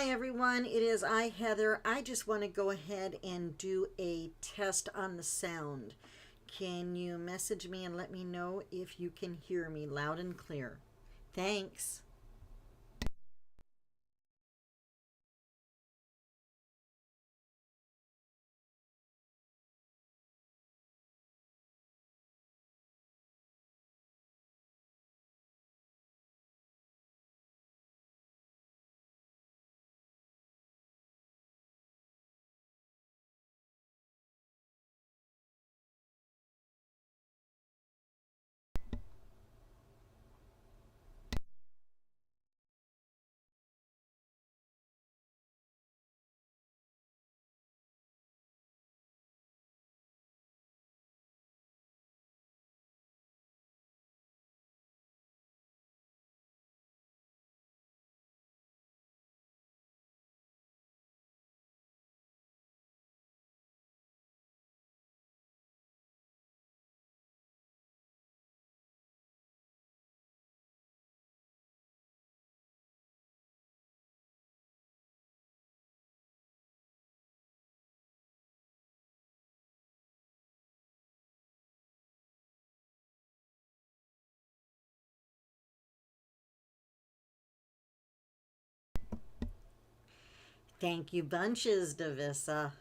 Hi everyone, it is I, Heather. I just want to go ahead and do a test on the sound. Can you message me and let me know if you can hear me loud and clear? Thanks. Thank you bunches, Davissa.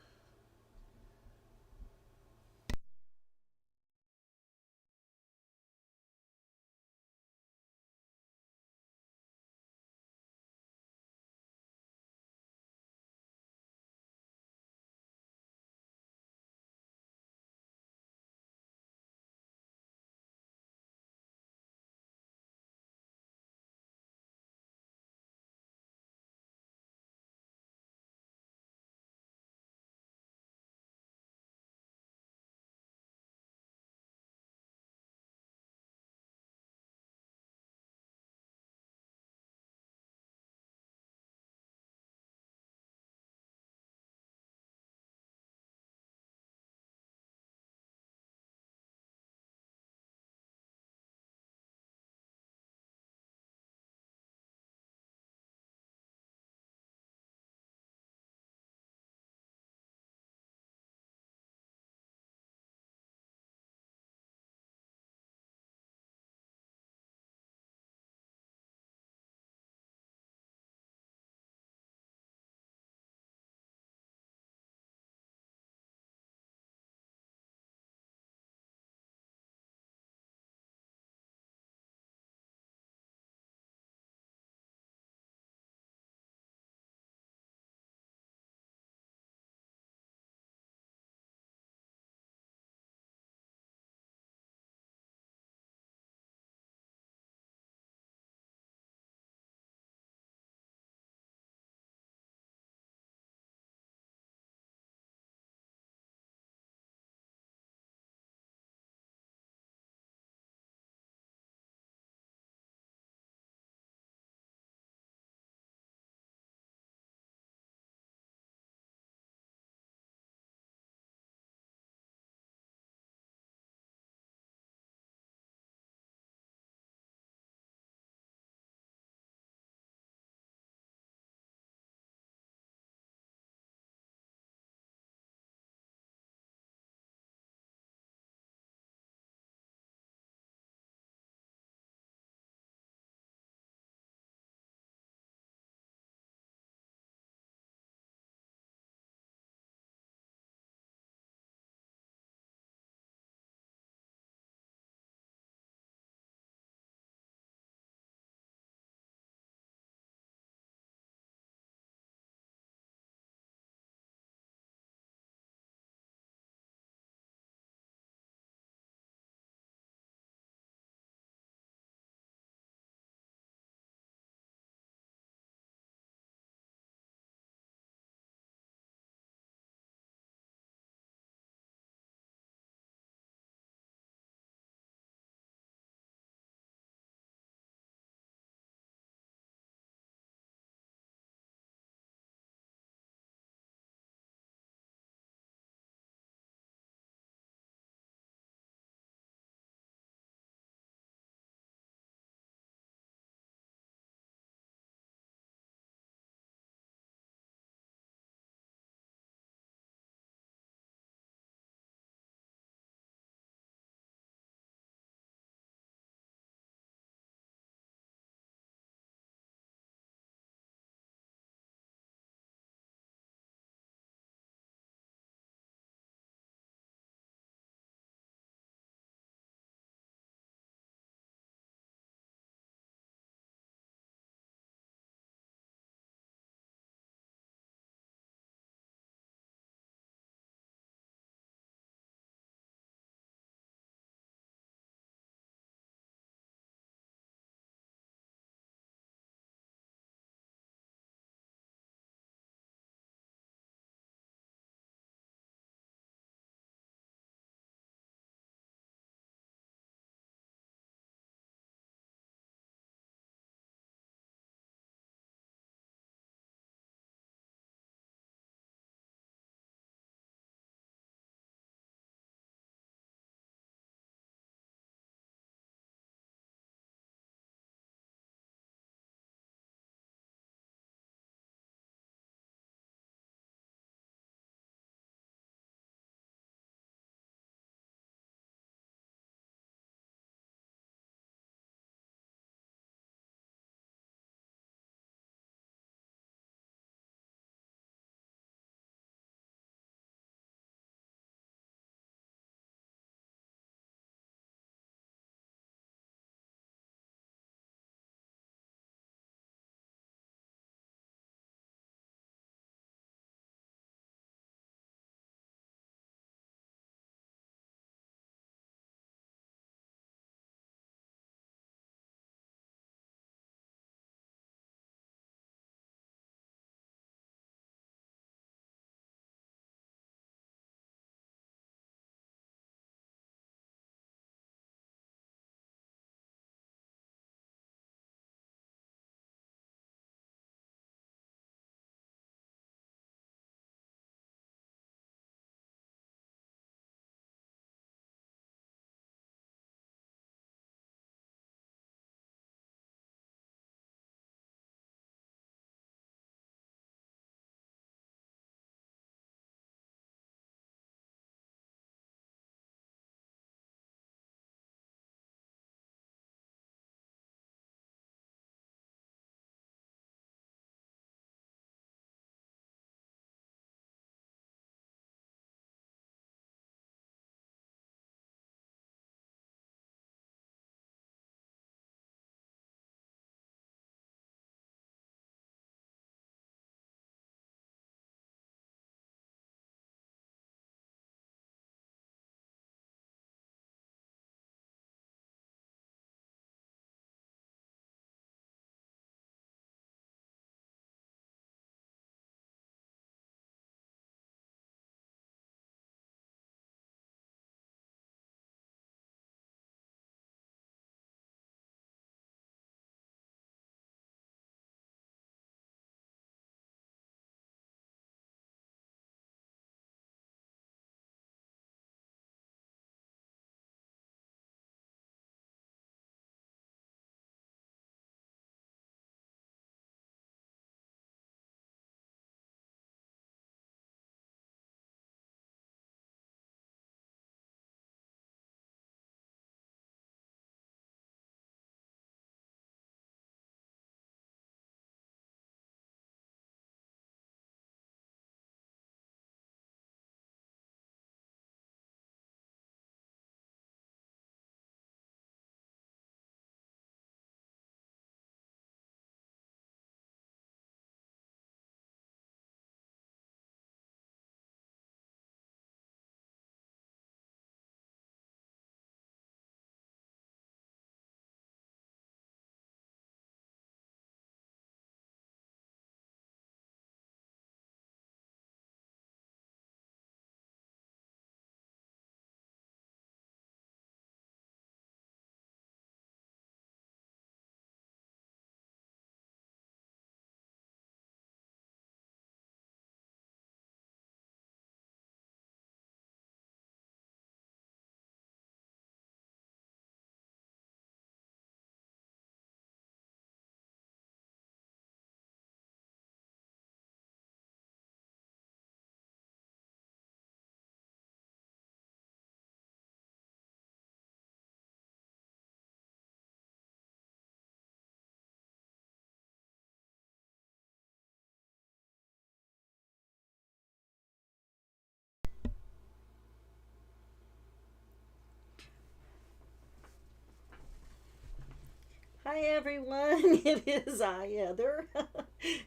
Hi everyone, it is I, Heather.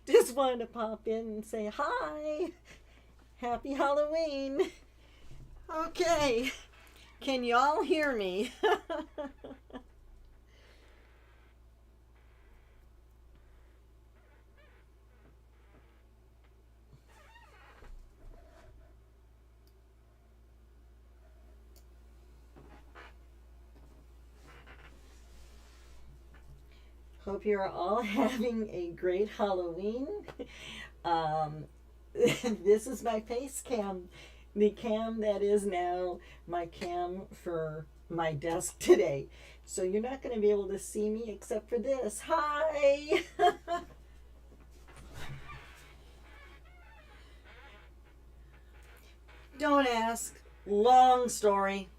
Just wanted to pop in and say hi. Happy Halloween. Okay, can you all hear me? Hope you're all having a great Halloween. Um, this is my face cam, the cam that is now my cam for my desk today. So you're not going to be able to see me except for this. Hi! Don't ask. Long story.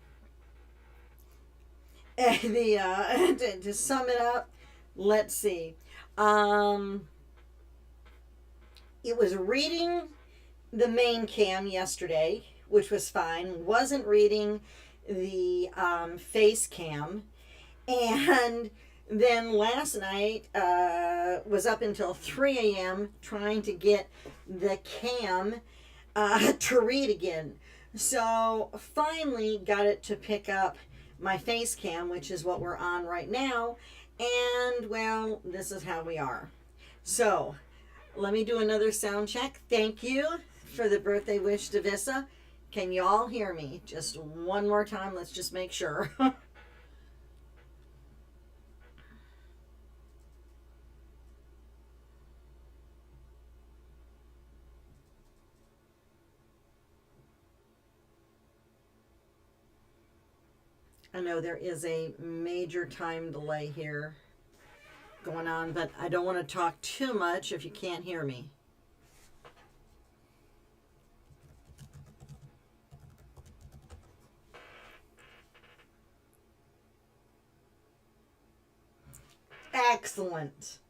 To sum it up, let's see. Um, it was reading the main cam yesterday, which was fine. Wasn't reading the face cam. And then last night was up until 3 a.m. trying to get the cam to read again. So finally got it to pick up my face cam, which is what we're on right now. And well, this is how we are. So let me do another sound check. Thank you for the birthday wish to Vissa. Can you all hear me? Just one more time. Let's just make sure. I know there is a major time delay here going on, but I don't want to talk too much if you can't hear me. Excellent.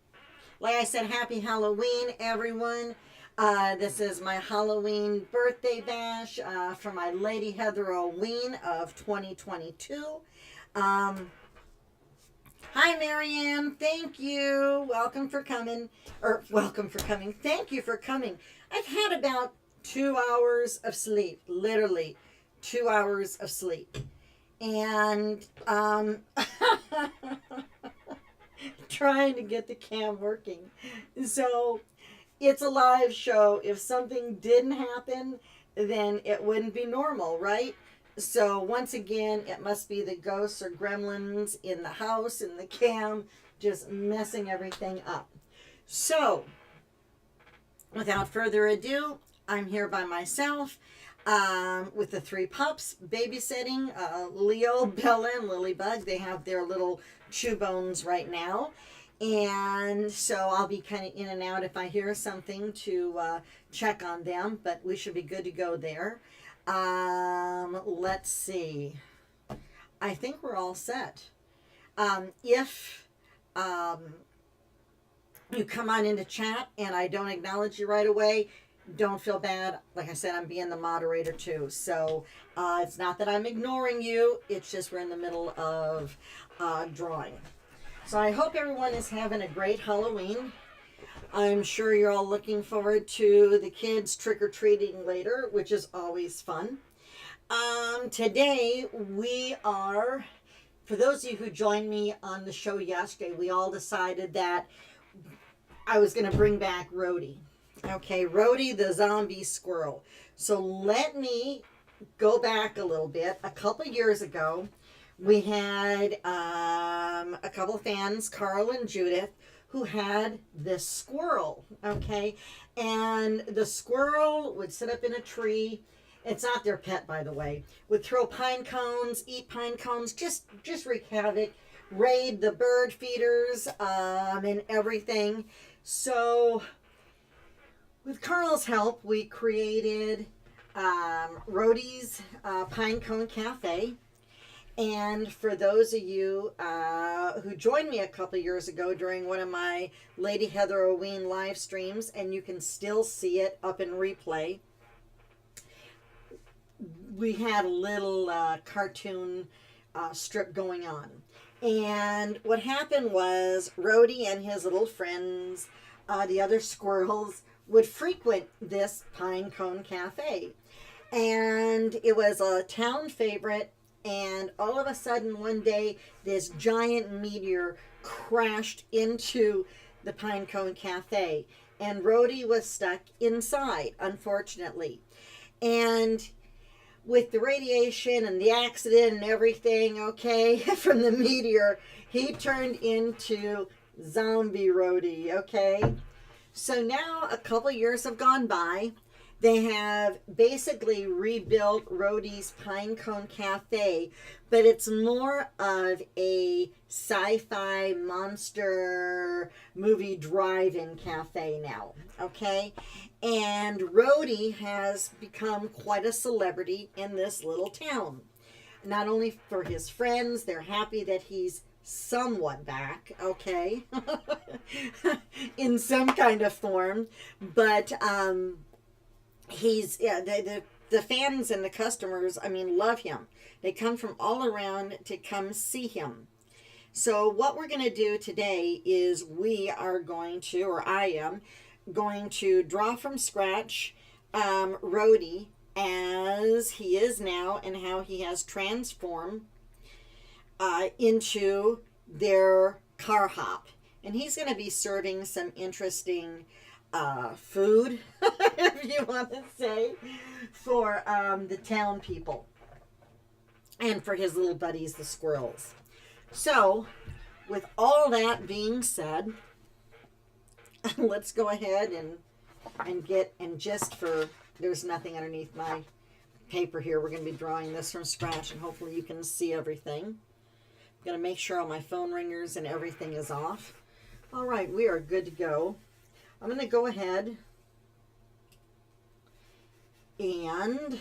Like I said, happy Halloween, everyone. This is my Halloween birthday bash for my Lady Heather-o-ween of 2022. Hi, Marianne. Thank you. Welcome for coming. Welcome for coming. Thank you for coming. I've had about 2 hours of sleep, literally 2 hours of sleep. And trying to get the cam working. So it's a live show. If something didn't happen, then it wouldn't be normal, right? So once again, it must be the ghosts or gremlins in the house, in the cam, just messing everything up. So without further ado, I'm here by myself with the 3 pups babysitting, Leo, Bella, and Lilybug. They have their little chew bones right now. And so I'll be kind of in and out if I hear something to check on them, but we should be good to go there. Let's see. I think we're all set. If you come on into chat and I don't acknowledge you right away, don't feel bad. Like I said, I'm being the moderator too. So it's not that I'm ignoring you. It's just we're in the middle of drawing. So I hope everyone is having a great Halloween. I'm sure you're all looking forward to the kids trick-or-treating later, which is always fun. Today we are, for those of you who joined me on the show yesterday, we all decided that I was going to bring back Rhodey. Okay, Rhodey the zombie squirrel. So let me go back a little bit. A couple years ago, we had a couple of fans, Carl and Judith, who had this squirrel, okay? And the squirrel would sit up in a tree. It's not their pet, by the way. Would throw pine cones, eat pine cones, just wreak havoc, raid the bird feeders and everything. So with Carl's help, we created Rhodey's Pine Cone Cafe. And for those of you who joined me a couple years ago during one of my Lady Heather-o-ween live streams, and you can still see it up in replay, we had a little cartoon strip going on. And what happened was Rhodey and his little friends, the other squirrels, would frequent this Pine Cone Cafe. And it was a town favorite. And all of a sudden, one day, this giant meteor crashed into the Pine Cone Cafe. And Rhodey was stuck inside, unfortunately. And with the radiation and the accident and everything, okay, from the meteor, he turned into zombie Rhodey, okay? So now a couple years have gone by. They have basically rebuilt Rhodey's Pinecone Cafe, but it's more of a sci-fi monster movie drive-in cafe now, okay? And Rhodey has become quite a celebrity in this little town. Not only for his friends, they're happy that he's somewhat back, okay? In some kind of form, but he's, yeah, the fans and the customers, I mean, love him. They come from all around to come see him. So what we're going to do today is we are going to, or I am, going to draw from scratch Rhodey as he is now and how he has transformed into their car hop. And he's going to be serving some interesting food, if you want to say, for the town people and for his little buddies, the squirrels. So, with all that being said, let's go ahead and just for, there's nothing underneath my paper here. We're going to be drawing this from scratch, and hopefully you can see everything. I'm going to make sure all my phone ringers and everything is off. All right, we are good to go. I'm going to go ahead and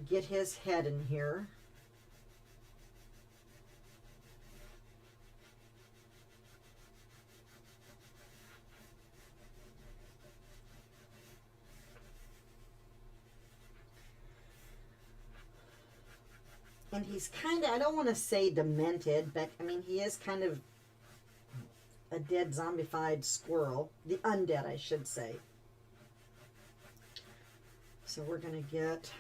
get his head in here. And he's kind of, I don't want to say demented, but I mean, he is kind of a dead zombified squirrel. The undead, I should say. So we're going to get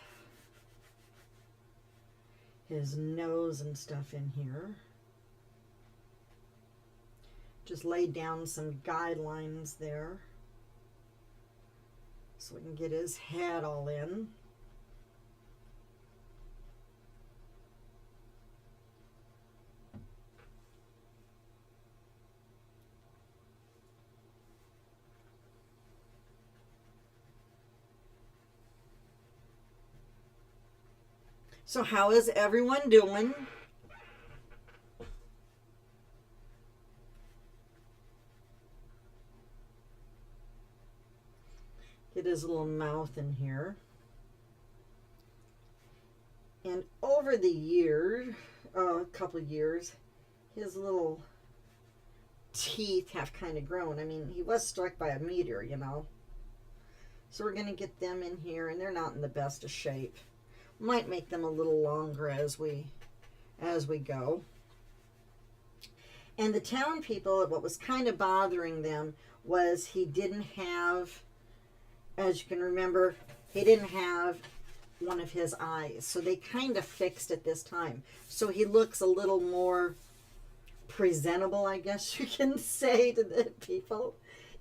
his nose and stuff in here. Just laid down some guidelines there so we can get his head all in. So how is everyone doing? Get his little mouth in here. And over the year, a couple of years, his little teeth have kind of grown. I mean, he was struck by a meteor, you know. So we're going to get them in here, and they're not in the best of shape. Might make them a little longer as we go. And the town people, what was kind of bothering them was he didn't have, as you can remember, he didn't have one of his eyes. So they kind of fixed it this time. So he looks a little more presentable, I guess you can say to the people.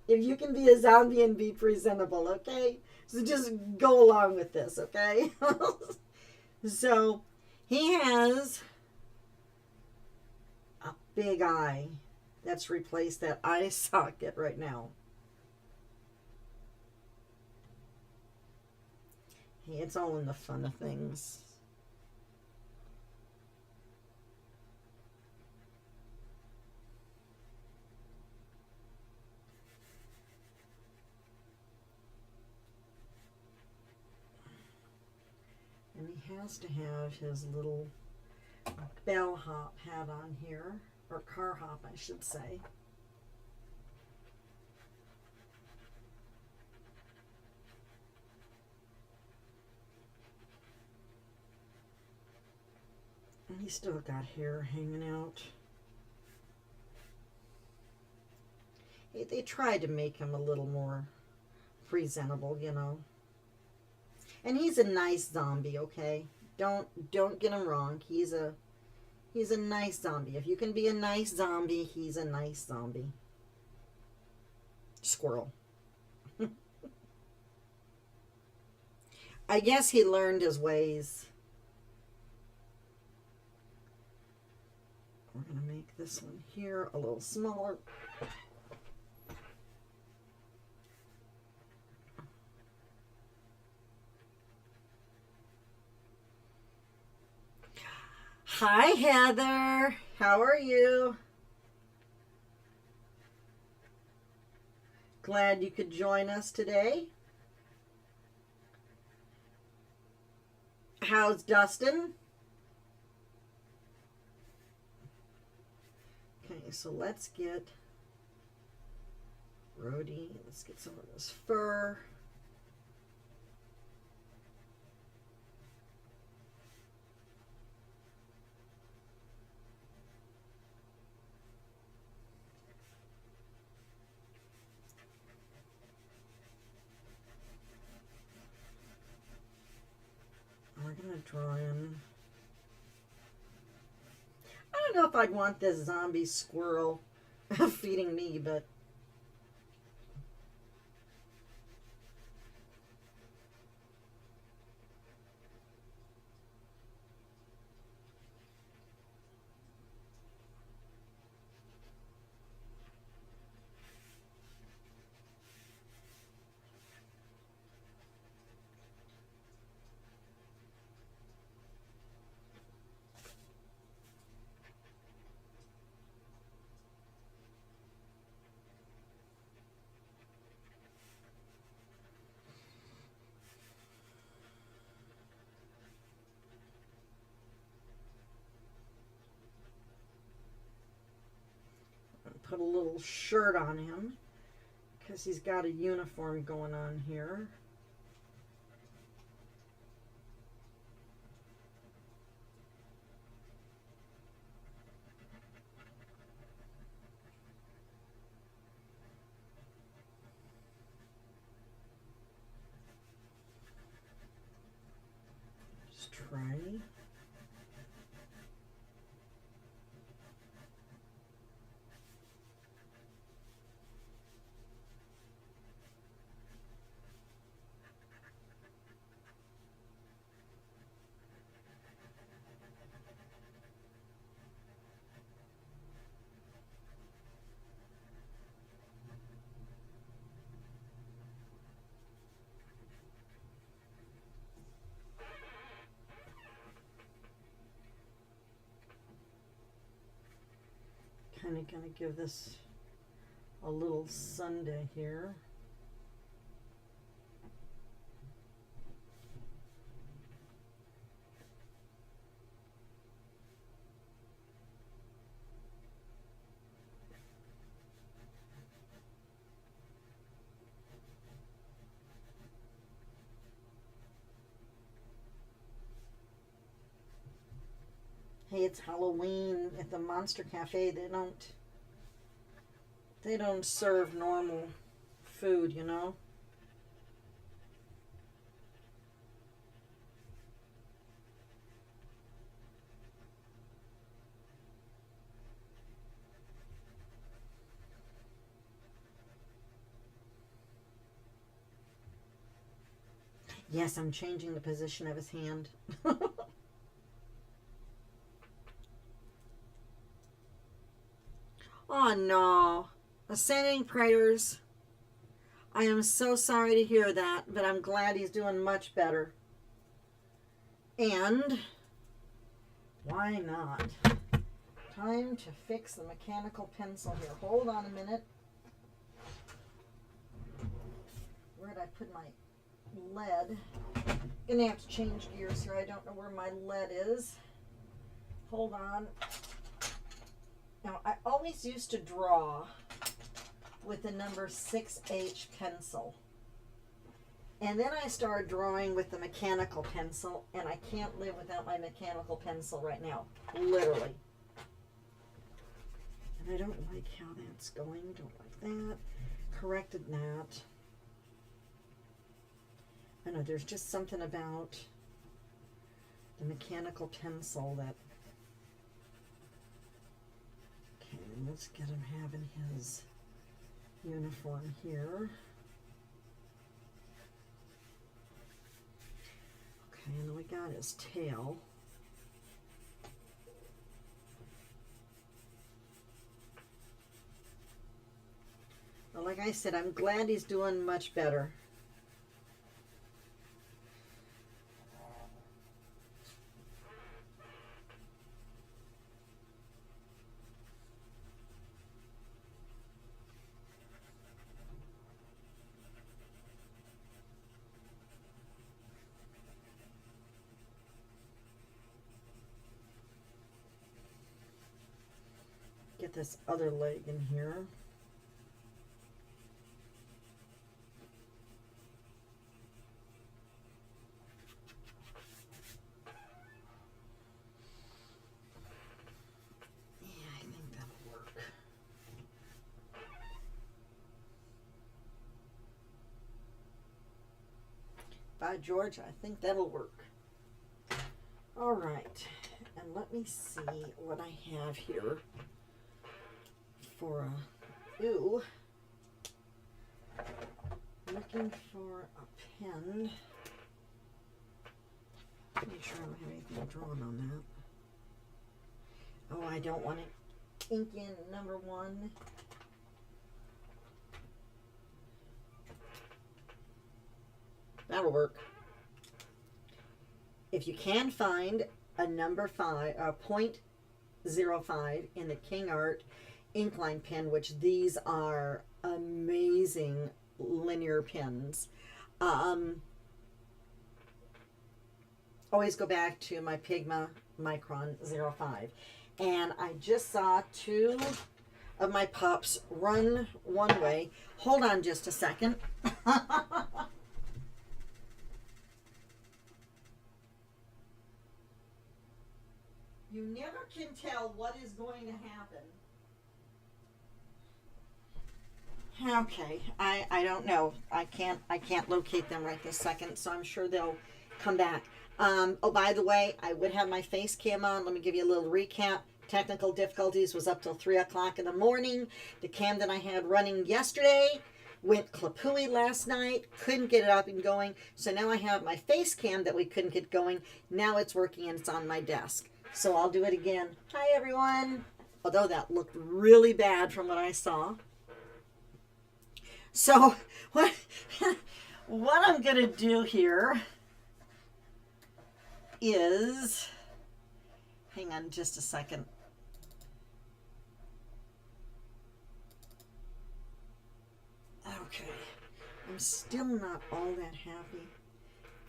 If you can be a zombie and be presentable, okay? So just go along with this, okay? So he has a big eye that's replaced that eye socket right now. It's all in the fun of things. And he has to have his little bellhop hat on here, or car hop, I should say. He's still got hair hanging out. They tried to make him a little more presentable, you know. And he's a nice zombie, okay? Don't get him wrong. He's a nice zombie. If you can be a nice zombie, he's a nice zombie. Squirrel. I guess he learned his ways. We're going to make this one here a little smaller. Hi, Heather. How are you? Glad you could join us today. How's Dustin? Okay, so let's get Rhodey. Let's get some of this fur. We're going to draw in. I don't know if I'd want this zombie squirrel feeding me, but put a little shirt on him because he's got a uniform going on here. Just try. Kind of going to give this a little Sunday here. Hey, it's Halloween at the Monster Cafe. They don't serve normal food, you know. Yes, I'm changing the position of his hand. Oh no. Sending prayers. I am so sorry to hear that, but I'm glad he's doing much better. And why not? Time to fix the mechanical pencil here. Hold on a minute. Where did I put my lead? Gonna have to change gears here. I don't know where my lead is. Hold on. Now, I always used to draw with the number 6H pencil. And then I started drawing with the mechanical pencil, and I can't live without my mechanical pencil right now, literally. And I don't like how that's going, don't like that. Corrected that. I know there's just something about the mechanical pencil that, okay, let's get him having his uniform here. Okay, and then we got his tail. Well, like I said, I'm glad he's doing much better. Get this other leg in here. Yeah, I think that'll work. By George, I think that'll work. All right, and let me see what I have here for a, ooh, looking for a pen. Make sure I don't have anything drawn on that. Oh, I don't want to ink in number 1. That'll work. If you can find a number 5, a 0.05 in the King Art Inkline pen, which these are amazing linear pens. Always go back to my Pigma Micron 05. And I just saw 2 of my pups run one way. Hold on just a second. You never can tell what is going to happen. Okay, I don't know. I can't locate them right this second, so I'm sure they'll come back. Oh, by the way, I would have my face cam on. Let me give you a little recap. Technical difficulties was up till 3 o'clock in the morning. The cam that I had running yesterday went klapooey last night. Couldn't get it up and going. So now I have my face cam that we couldn't get going. Now it's working and it's on my desk. So I'll do it again. Hi, everyone. Although that looked really bad from what I saw. So what I'm going to do here is, hang on just a second. Okay, I'm still not all that happy.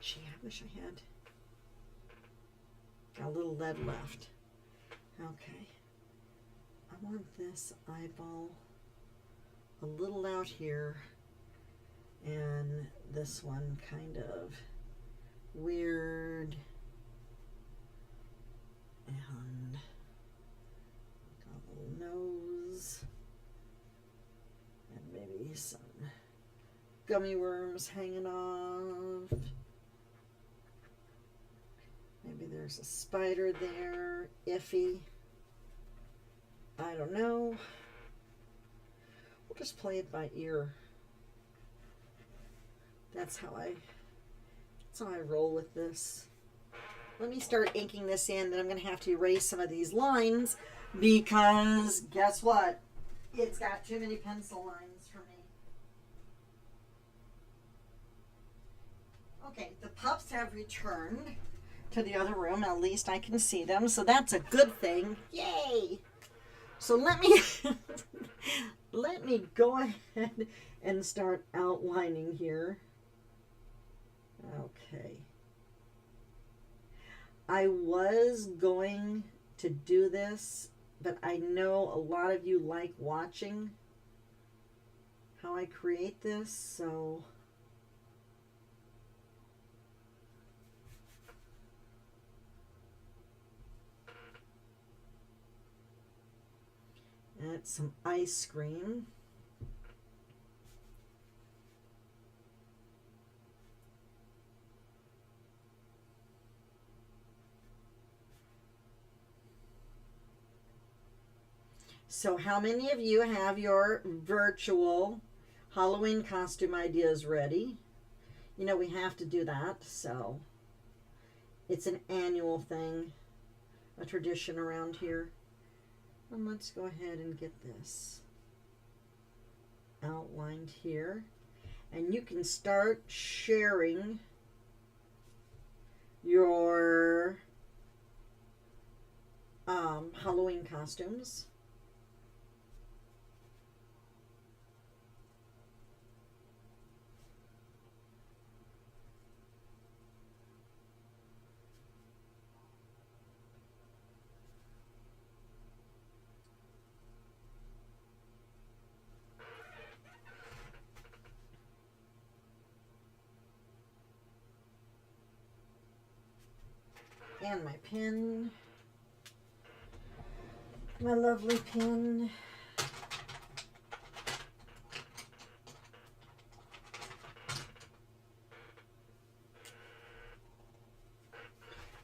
Gee, I wish I had a little lead left. Okay, I want this eyeball a little out here and this one kind of weird, and got a little nose and maybe some gummy worms hanging off. Maybe there's a spider there, iffy. I don't know. We'll just play it by ear. That's how I roll with this. Let me start inking this in, then I'm going to have to erase some of these lines because guess what? It's got too many pencil lines for me. Okay, the pups have returned to the other room. At least I can see them, so that's a good thing. Yay! So let me let me go ahead and start outlining here. Okay. I was going to do this, but I know a lot of you like watching how I create this, so Get some ice cream. So how many of you have your virtual Halloween costume ideas ready? You know, we have to do that, so it's an annual thing, a tradition around here. And let's go ahead and get this outlined here. And you can start sharing your Halloween costumes. And my pen, my lovely pen.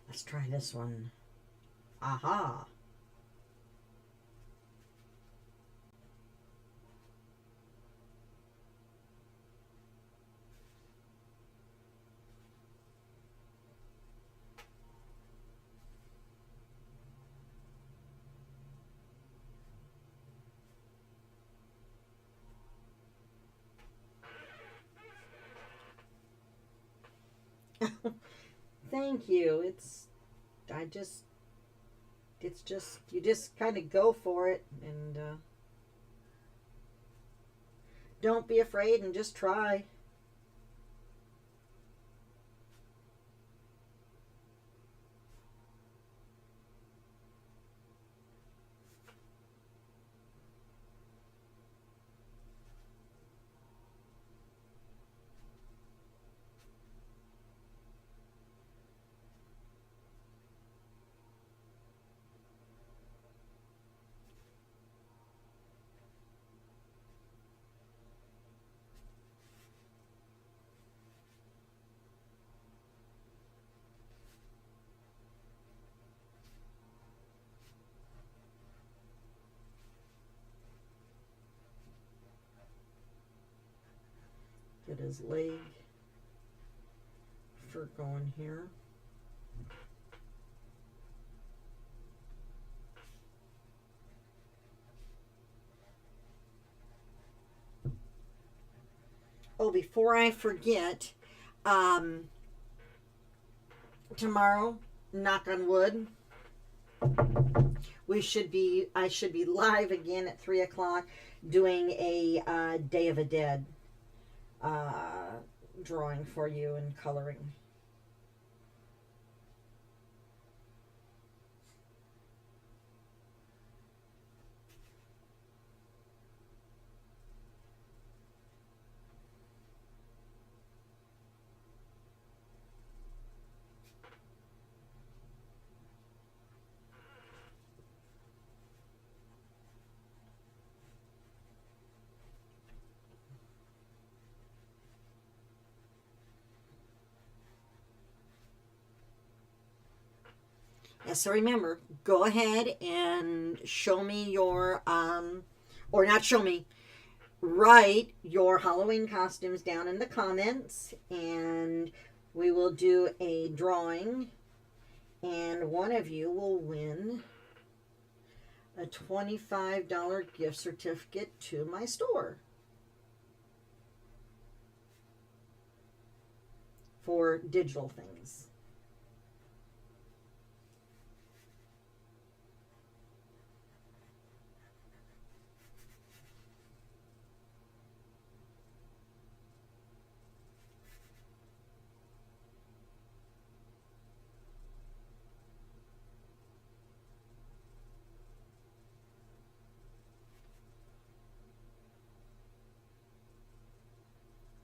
Let's try this one. Aha! Thank you. You just kind of go for it and don't be afraid and just try. Get his leg fur going here. Oh, before I forget, tomorrow, knock on wood, I should be live again at 3 o'clock doing a Day of the Dead drawing for you and coloring. So remember, go ahead and show me your, or not show me, write your Halloween costumes down in the comments, and we will do a drawing, and one of you will win a $25 gift certificate to my store for digital things.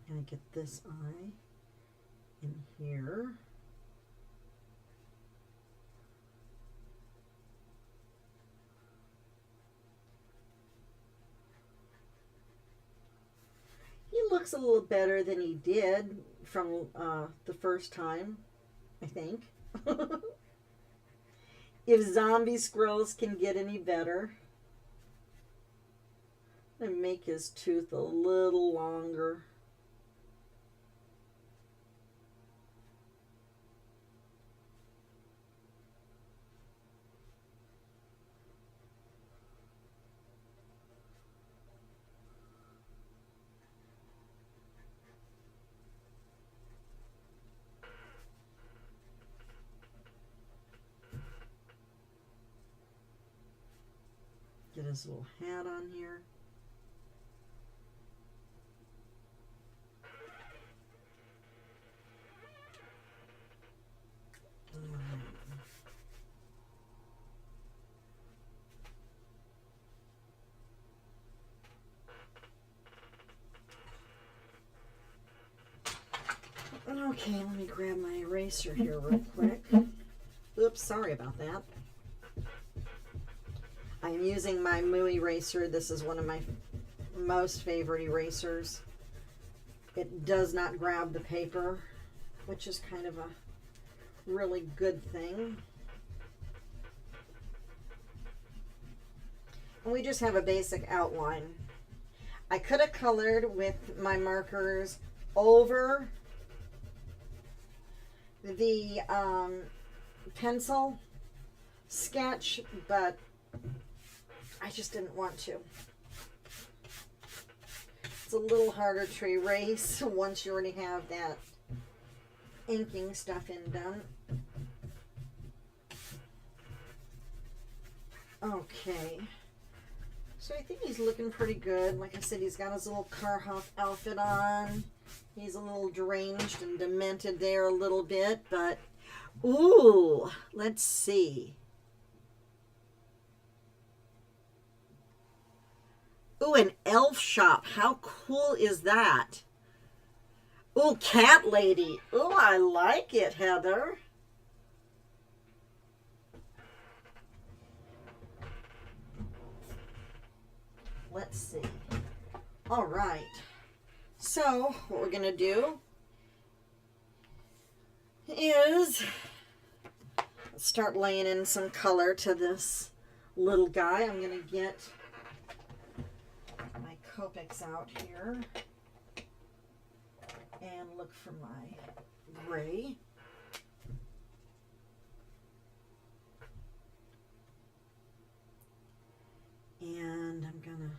Gonna get this eye in here. looks a little better than he did from the first time, I think. If zombie squirrels can get any better. I'm gonna make his tooth a little longer. Get his little hat on here. Okay, let me grab my eraser here real quick. Oops, sorry about that. I am using my Moo eraser. This is one of my most favorite erasers. It does not grab the paper, which is kind of a really good thing. And we just have a basic outline. I could have colored with my markers over the pencil sketch, but I just didn't want to. It's a little harder to erase once you already have that inking stuff in done. Okay, so I think he's looking pretty good. Like I said, he's got his little Carhuff outfit on. He's a little deranged and demented there a little bit, but ooh, let's see. Ooh, an elf shop. How cool is that? Ooh, cat lady. Ooh, I like it, Heather. Let's see. All right. So, what we're going to do is start laying in some color to this little guy. I'm going to get my Copics out here and look for my gray. And I'm going to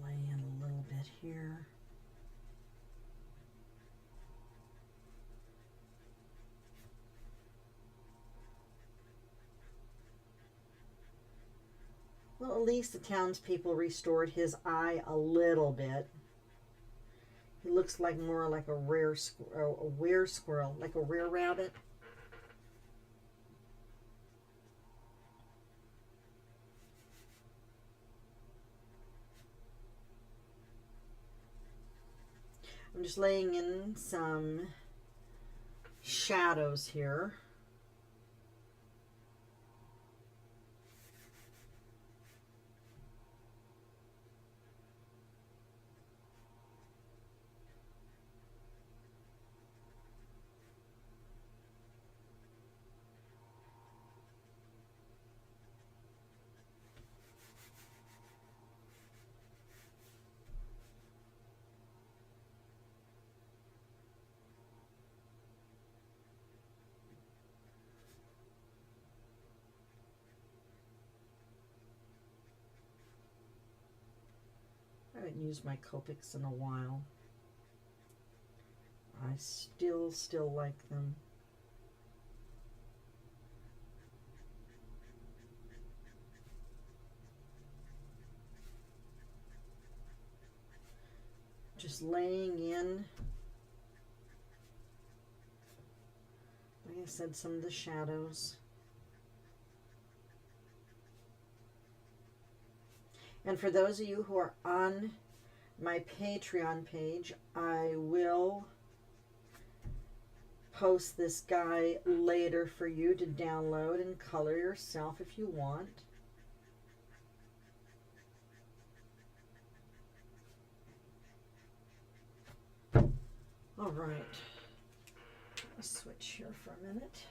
lay in a little bit here. Well, at least the townspeople restored his eye a little bit. He looks like more like a rare squirrel, like a rare rabbit. I'm just laying in some shadows here. I haven't used my Copics in a while. I still like them. Just laying in, like I said, some of the shadows. And for those of you who are on my Patreon page, I will post this guy later for you to download and color yourself if you want. All right, let's switch here for a minute.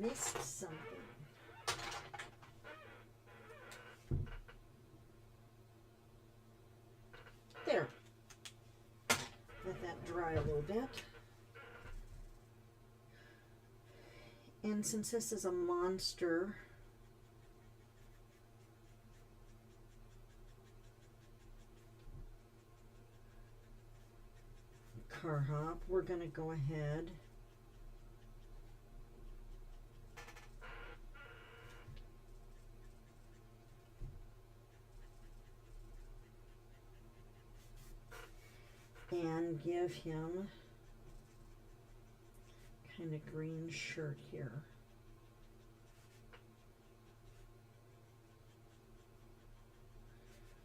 Missed something. There. Let that dry a little bit. And since this is a monster, car hop, we're going to go ahead and give him kind of green shirt here.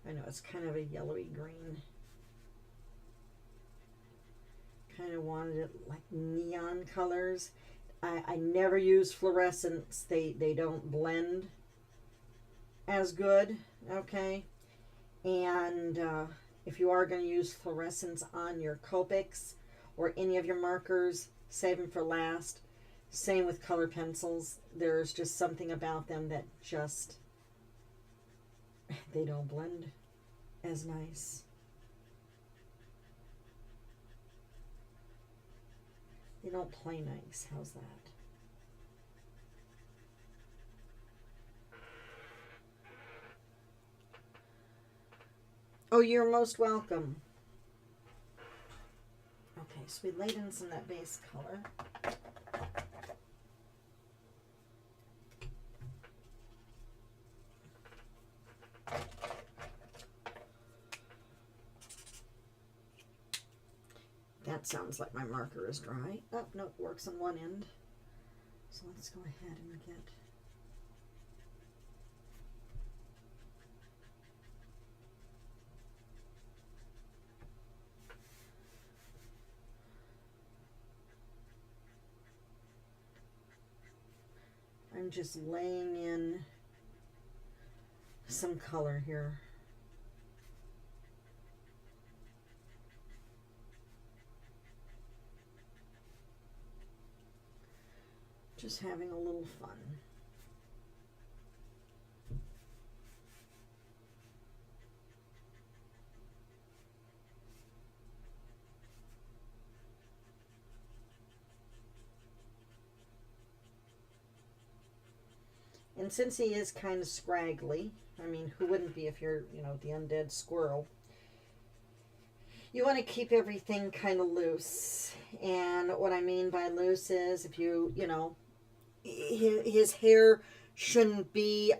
I know it's kind of a yellowy green. Kind of wanted it like neon colors. I never use fluorescents. They don't blend as good, okay? And if you are going to use fluorescents on your Copics or any of your markers, save them for last. Same with color pencils. There's just something about them that just, they don't blend as nice. They don't play nice. How's that? Oh, you're most welcome. Okay, so we laid in some of that base color. That sounds like my marker is dry. Oh, no, it works on one end. So let's go ahead and get... I'm just laying in some color here. Just having a little fun. And since he is kind of scraggly, I mean, who wouldn't be if you're, you know, the undead squirrel? You want to keep everything kind of loose. And what I mean by loose is if you know, his hair shouldn't be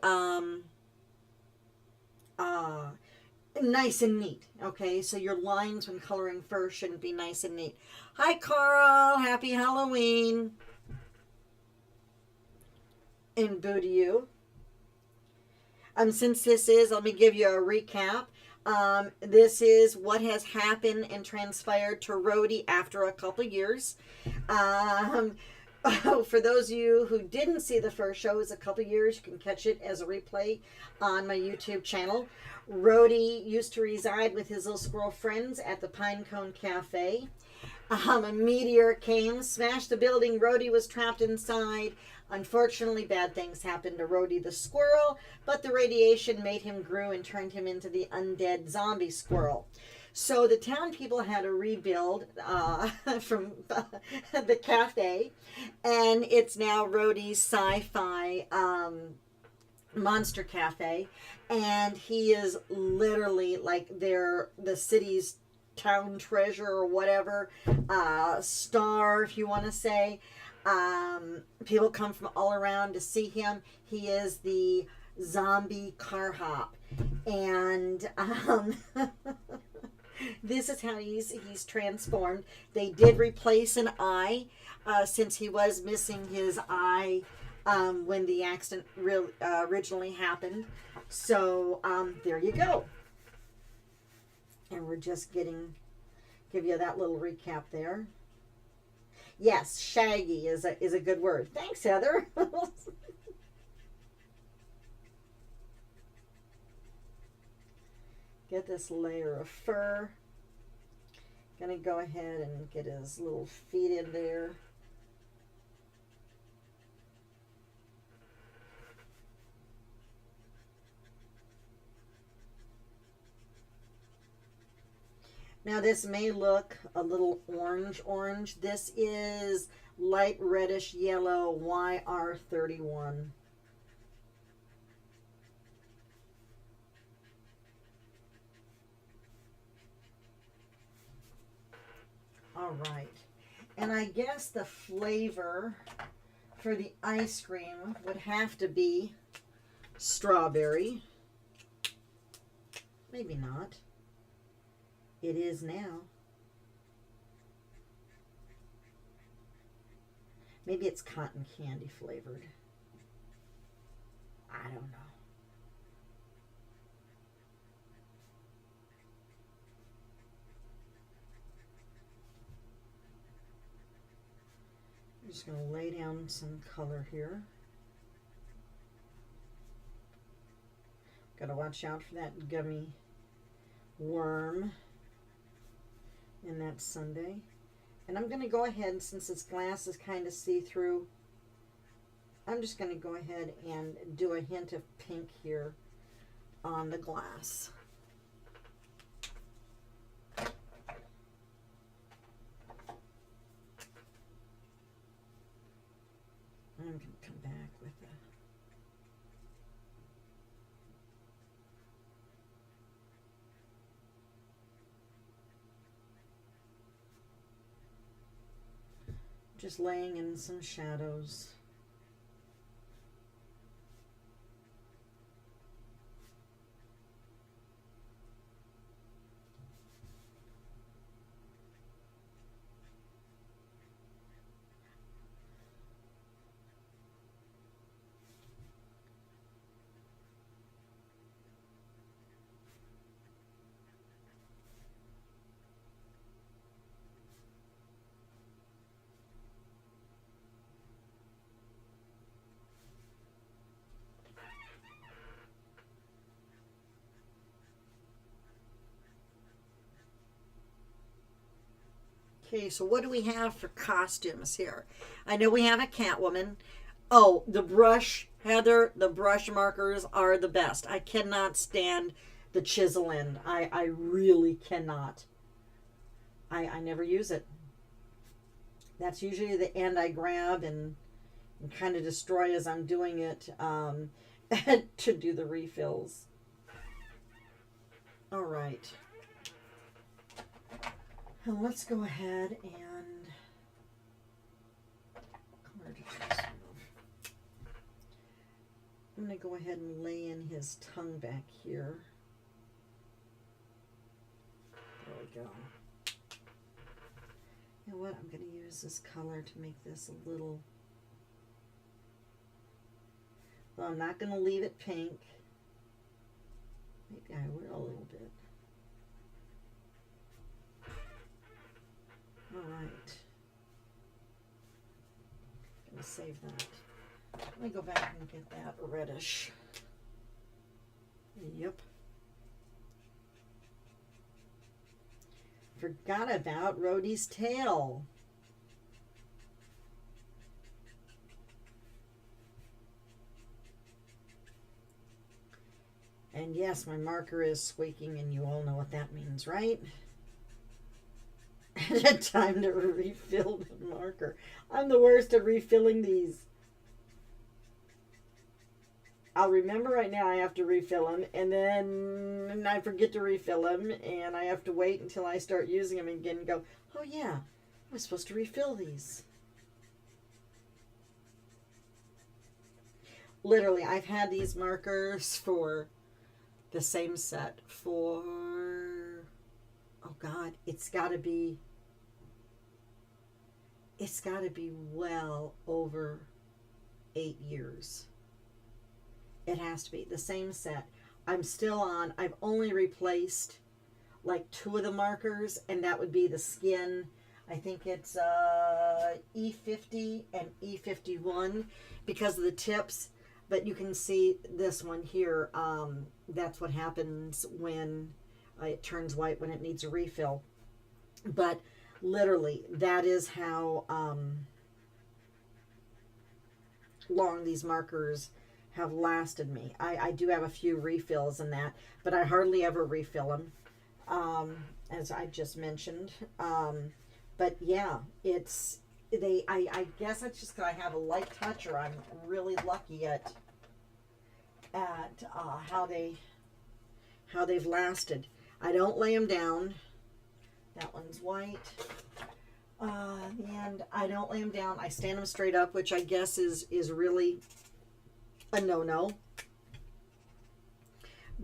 nice and neat. Okay, so your lines when coloring fur shouldn't be nice and neat. Hi, Carl. Happy Halloween. And boo to you. Since this is, let me give you a recap. This is what has happened and transpired to Rhodey after a couple years. For those of you who didn't see the first show, it was a couple years. You can catch it as a replay on my YouTube channel. Rhodey used to reside with his little squirrel friends at the Pinecone Cafe. A meteor came, smashed the building. Rhodey was trapped inside. Unfortunately, bad things happened to Rhodey the squirrel, but the radiation made him grow and turned him into the undead zombie squirrel. So the town people had to rebuild from the cafe, and it's now Rhodey's Sci-Fi Monster Cafe, and he is literally like the city's town treasure or whatever, star if you want to say. People come from all around to see him. He is the zombie car hop, and This is how he's transformed. They did replace an eye since he was missing his eye when the accident originally happened. So there you go. And we're just give you that little recap there. Yes, shaggy is a good word. Thanks, Heather. Get this layer of fur. Gonna go ahead and get his little feet in there. Now this may look a little orange. This is light reddish yellow YR31. All right. And I guess the flavor for the ice cream would have to be strawberry. Maybe not. It is now. Maybe it's cotton candy flavored. I don't know. I'm just going to lay down some color here. Got to watch out for that gummy worm in that sundae. And I'm going to go ahead, since this glass is kind of see-through, I'm just going to go ahead and do a hint of pink here on the glass. I'm going to come back with a just laying in some shadows. Okay, so what do we have for costumes here? I know we have a Catwoman. Oh, the brush, Heather, the brush markers are the best. I cannot stand the chisel end. I really cannot. I never use it. That's usually the end I grab and kind of destroy as I'm doing it to do the refills. All right. Now let's go ahead and I'm going to go ahead and lay in his tongue back here. There we go. You know what? I'm going to use this color to make this a little... Well, I'm not going to leave it pink. Maybe I will a little bit. All right. I'm going to save that. Let me go back and get that reddish. Yep. Forgot about Rhodey's tail. And yes, my marker is squeaking, and you all know what that means, right? Time to refill the marker. I'm the worst at refilling these. I'll remember right now I have to refill them, and then I forget to refill them, and I have to wait until I start using them again and go, oh yeah, I was supposed to refill these. Literally, I've had these markers for the same set for, oh God, it's got to be well over 8 years. It has to be the same set. I'm still on. I've only replaced like 2 of the markers, and that would be the skin. I think it's E50 and E51 because of the tips. But you can see this one here. That's what happens when it turns white when it needs a refill. But literally, that is how long these markers have lasted me. I do have a few refills in that, but I hardly ever refill them, as I just mentioned. But yeah, I guess it's just because I have a light touch, or I'm really lucky at how they've lasted. I don't lay them down. That one's white. And I don't lay them down. I stand them straight up, which I guess is really a no-no.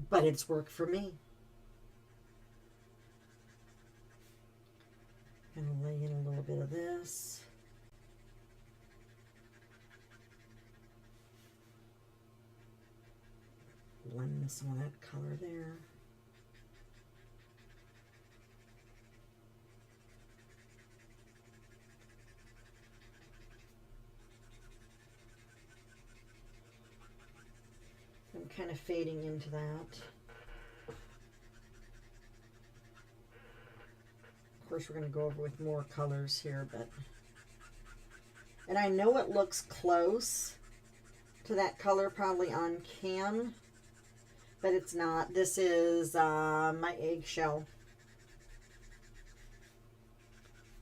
But it's worked for me. I'm going to lay in a little bit of this. Blend some of that color there. I'm kind of fading into that. Of course, we're going to go over with more colors here, but... And I know it looks close to that color probably on cam, but it's not. This is my eggshell.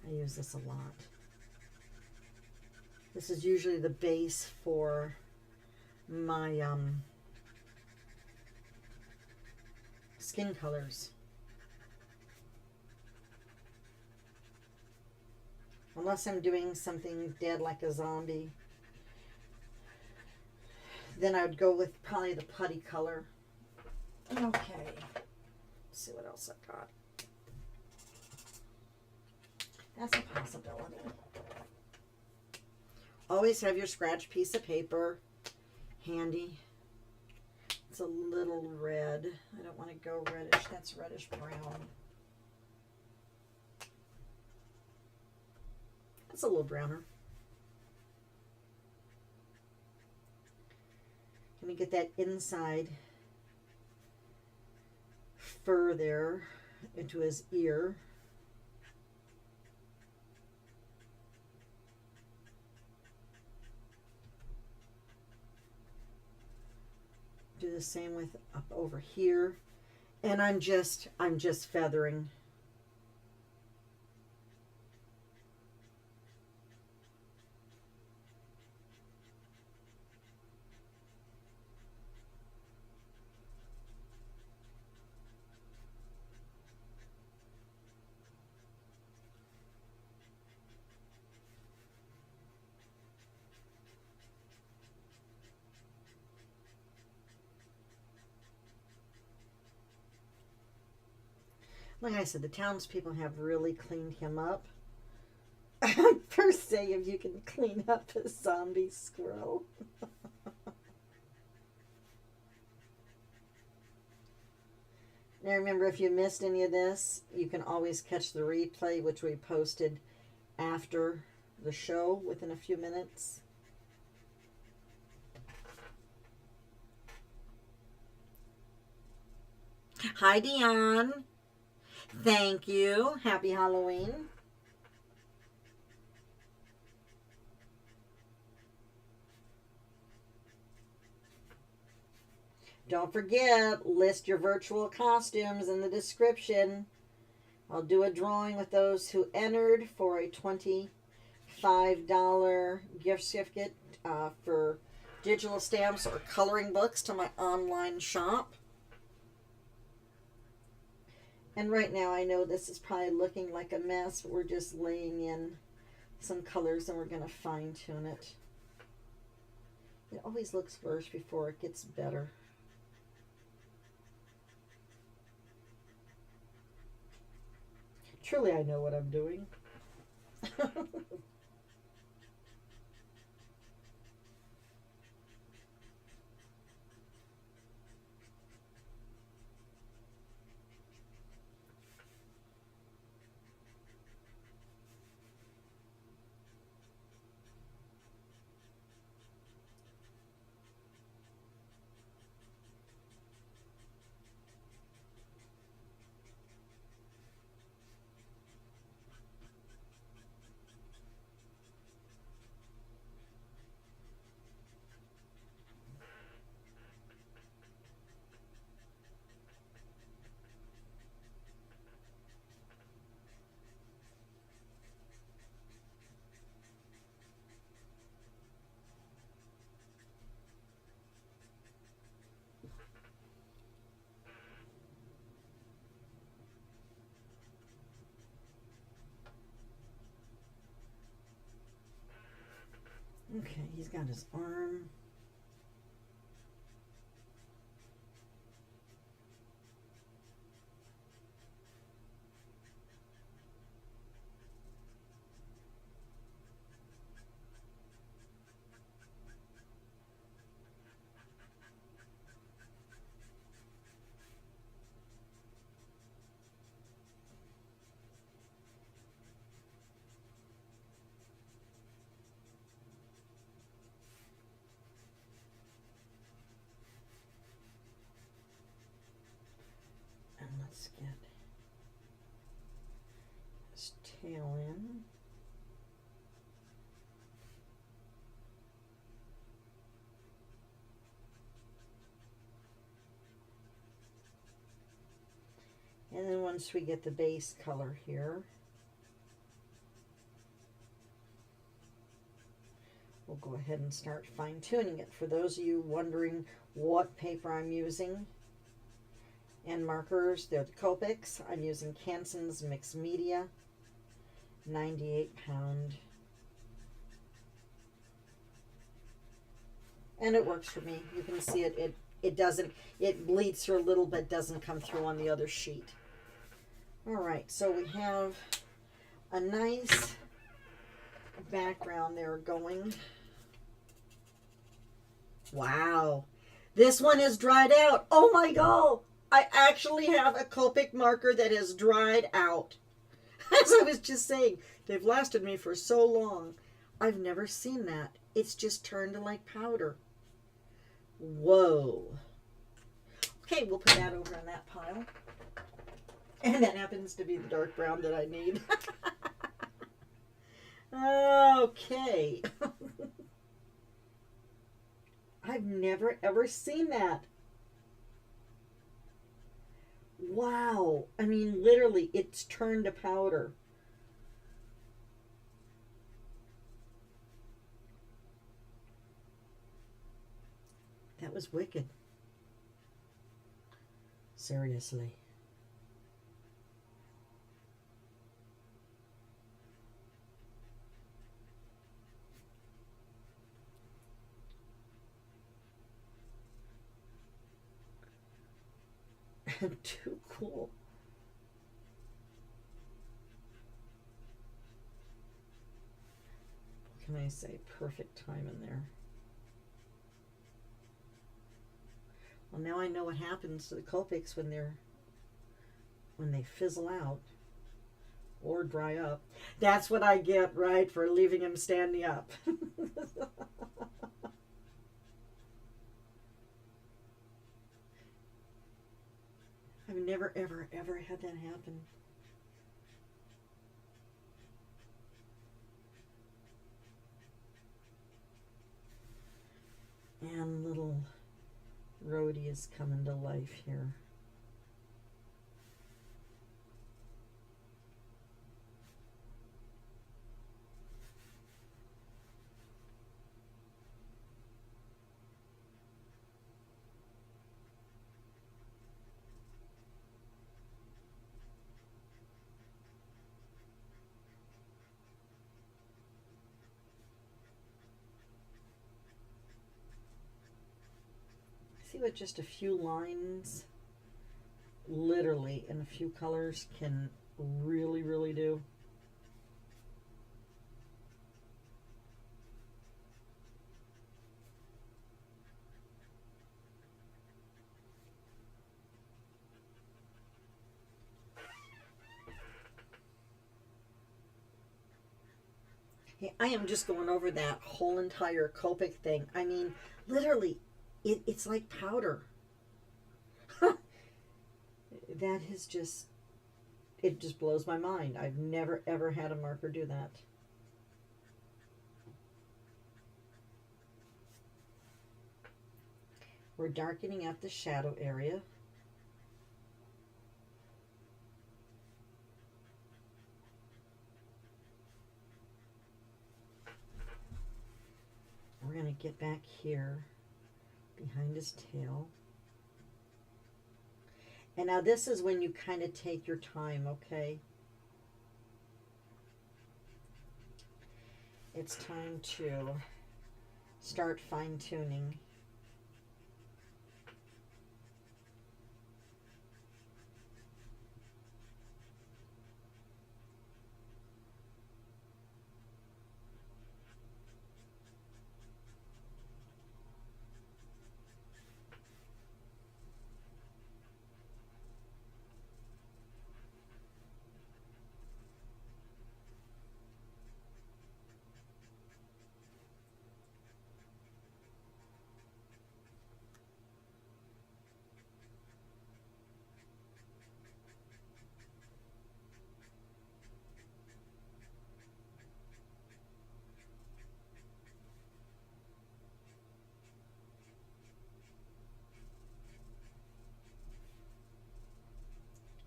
I use this a lot. This is usually the base for my skin colors. Unless I'm doing something dead like a zombie, then I would go with probably the putty color. Okay. Let's see what else I got. That's a possibility. Always have your scratch piece of paper handy. It's a little red. I don't want to go reddish. That's reddish brown. That's a little browner. Let me get that inside fur there into his ear. Do the same with up over here, and I'm just feathering. Like I said, the townspeople have really cleaned him up. Per se, if you can clean up a zombie squirrel. Now remember, if you missed any of this, you can always catch the replay, which we posted after the show within a few minutes. Hi, Dion. Thank you. Happy Halloween. Don't forget, list your virtual costumes in the description. I'll do a drawing with those who entered for a $25 gift certificate for digital stamps or coloring books to my online shop. And right now I know this is probably looking like a mess, but we're just laying in some colors and we're going to fine tune it. It always looks worse before it gets better. Truly, I know what I'm doing. Okay, he's got his arm. And let's get his tail in. And then once we get the base color here, we'll go ahead and start fine-tuning it. For those of you wondering what paper I'm using and markers, they're the Copics. I'm using Canson's Mixed Media, 98 pound. And it works for me. You can see it doesn't, it bleeds through a little but doesn't come through on the other sheet. All right, so we have a nice background there going. Wow, this one is dried out. Oh my God, I actually have a Copic marker that has dried out. As I was just saying, they've lasted me for so long. I've never seen that. It's just turned to like powder. Whoa. Okay, we'll put that over in that pile. And that happens to be the dark brown that I need. Okay. I've never ever seen that. Wow. I mean, literally, it's turned to powder. That was wicked. Seriously. Too cool. What can I say? Perfect time in there. Well, now I know what happens to the Copics when they fizzle out or dry up. That's what I get, right, for leaving him standing up. I've never, ever, ever had that happen. And little Rhodey is coming to life here. See what just a few lines, literally in a few colors, can really, really do. Hey, I am just going over that whole entire Copic thing. I mean, literally, it's like powder. That is just, it just blows my mind. I've never ever had a marker do that. We're darkening up the shadow area. We're going to get back here behind his tail. And now this is when you kind of take your time, okay? It's time to start fine-tuning.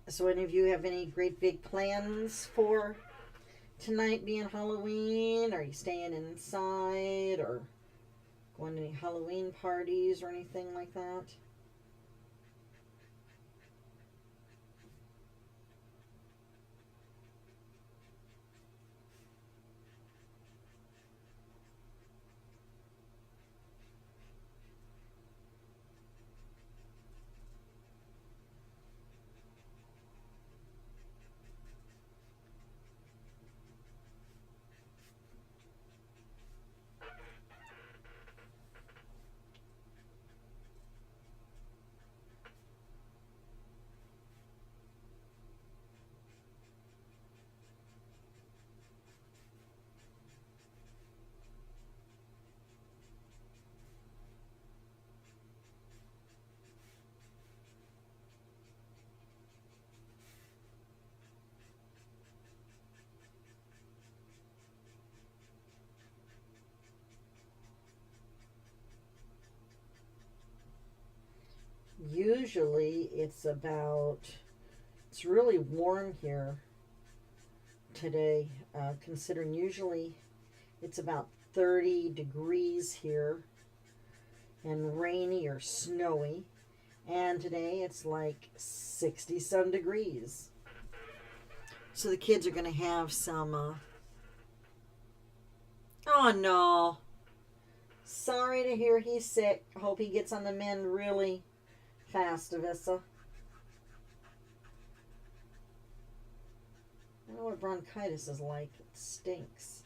So any of you have any great big plans for tonight being Halloween? Are you staying inside or going to any Halloween parties or anything like that? Usually it's really warm here today, considering usually it's about 30 degrees here and rainy or snowy. And today it's like 60 some degrees. So the kids are going to have some, oh no. Sorry to hear he's sick. Hope he gets on the mend really fast, Avissa. I know what bronchitis is like. It stinks.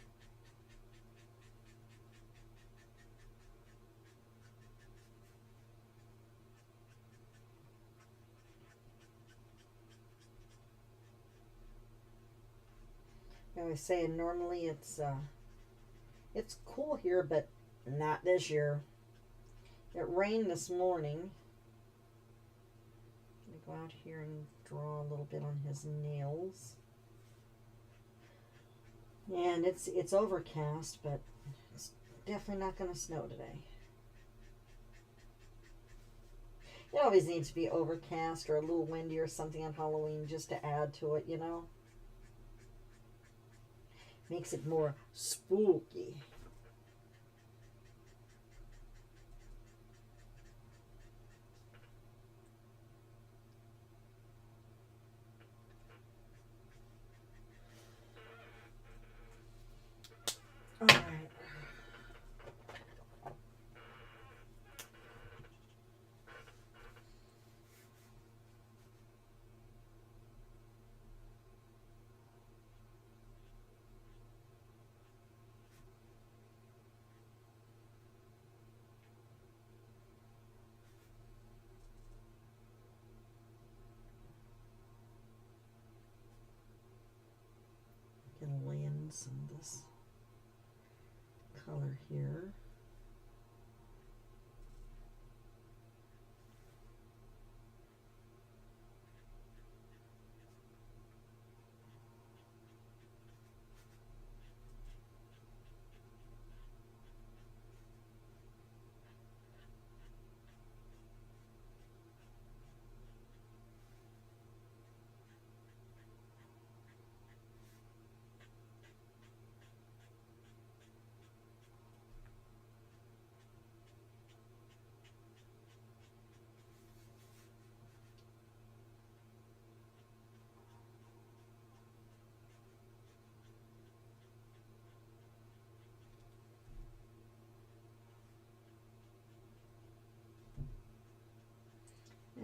I was saying normally it's cool here, but not this year. It rained this morning. I'm gonna go out here and draw a little bit on his nails. And it's overcast, but it's definitely not going to snow today. It always needs to be overcast or a little windy or something on Halloween just to add to it, you know? Makes it more spooky. All right. some of this color here.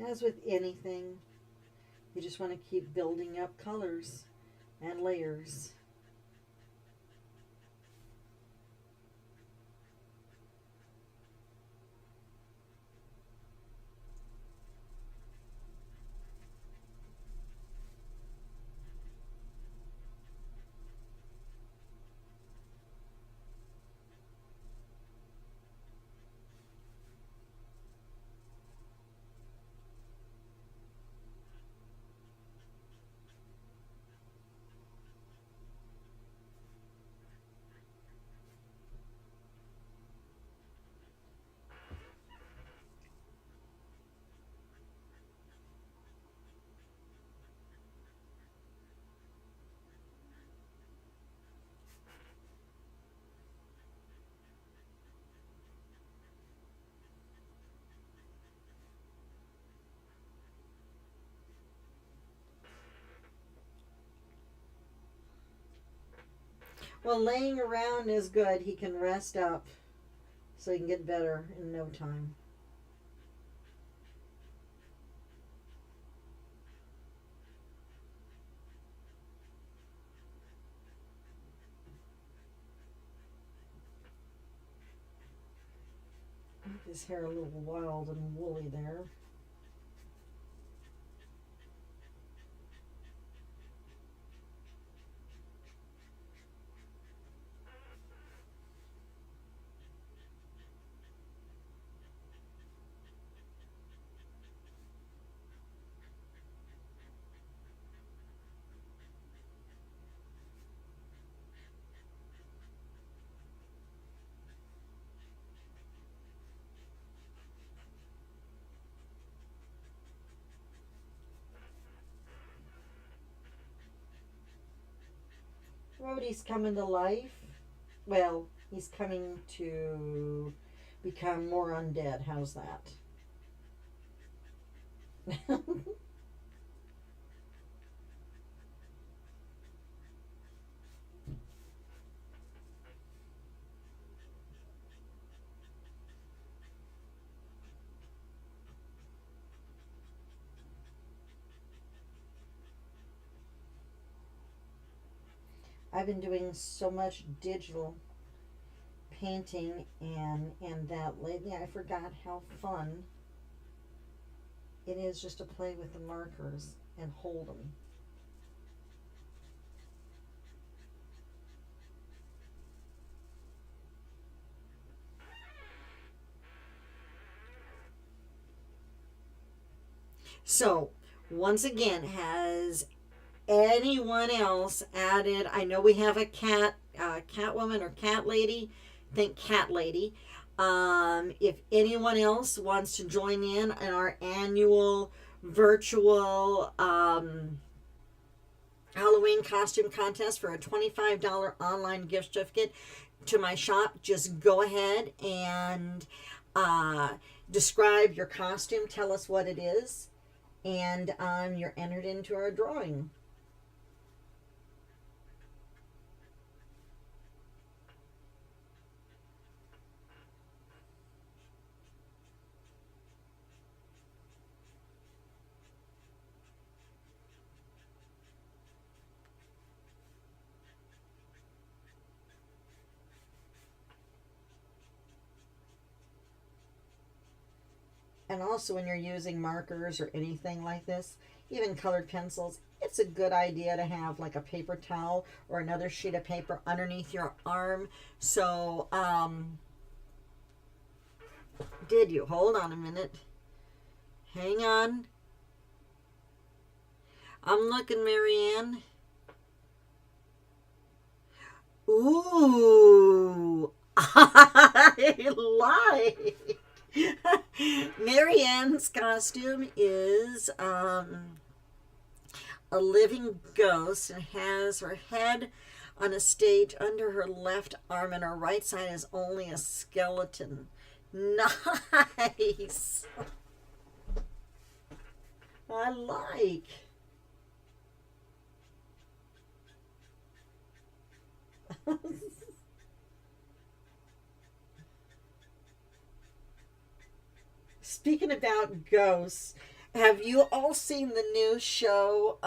As with anything, you just want to keep building up colors and layers. Well, laying around is good. He can rest up so he can get better in no time. His hair a little wild and woolly there. Rhodey's coming to life. Well, he's coming to become more undead. How's that? I've been doing so much digital painting and that lately. I forgot how fun it is just to play with the markers and hold them. So, once again, has anyone else added? I know we have a cat woman or cat lady. Think cat lady. If anyone else wants to join in our annual virtual Halloween costume contest for a $25 online gift certificate to my shop, just go ahead and describe your costume. Tell us what it is, and you're entered into our drawing. And also when you're using markers or anything like this, even colored pencils, it's a good idea to have like a paper towel or another sheet of paper underneath your arm. So, did you? Hold on a minute. Hang on. I'm looking, Marianne. Ooh, I like. Marianne's costume is a living ghost and has her head on a stage under her left arm, and her right side is only a skeleton. Nice. I like. Speaking about ghosts, have you all seen the new show?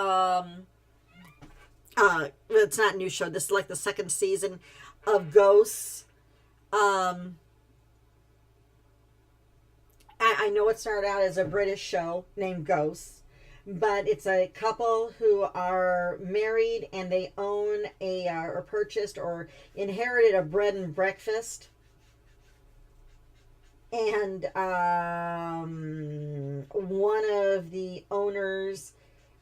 It's not a new show. This is like the second season of Ghosts. Um, I know it started out as a British show named Ghosts, but it's a couple who are married and they own a or purchased or inherited a bread and breakfast. And one of the owners,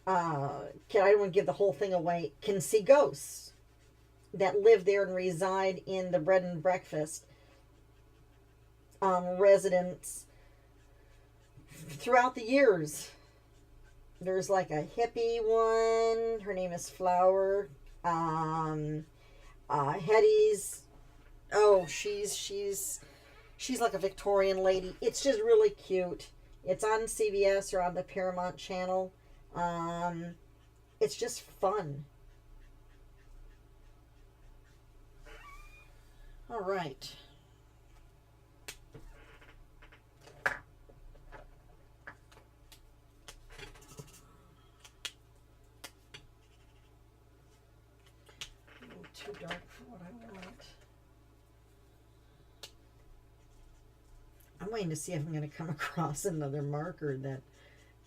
I don't want to give the whole thing away, can see ghosts that live there and reside in the bread and breakfast residents throughout the years. There's like a hippie one. Her name is Flower. Hetty's. Oh, she's like a Victorian lady. It's just really cute. It's on CBS or on the Paramount channel. It's just fun. All right. A little too dark for what I want. I'm waiting to see if I'm going to come across another marker that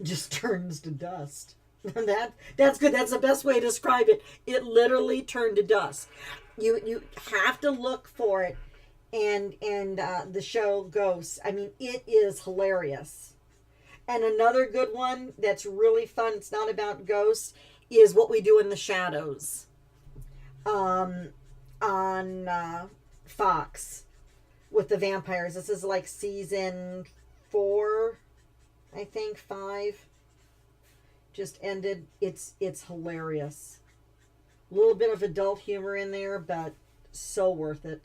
just turns to dust. That's good. That's the best way to describe it. It literally turned to dust. You have to look for it, and the show Ghosts. I mean, it is hilarious. And another good one that's really fun. It's not about ghosts. Is What We Do in the Shadows. On Fox with the vampires. This is like season 4, I think 5. Just ended. It's hilarious. A little bit of adult humor in there, but so worth it.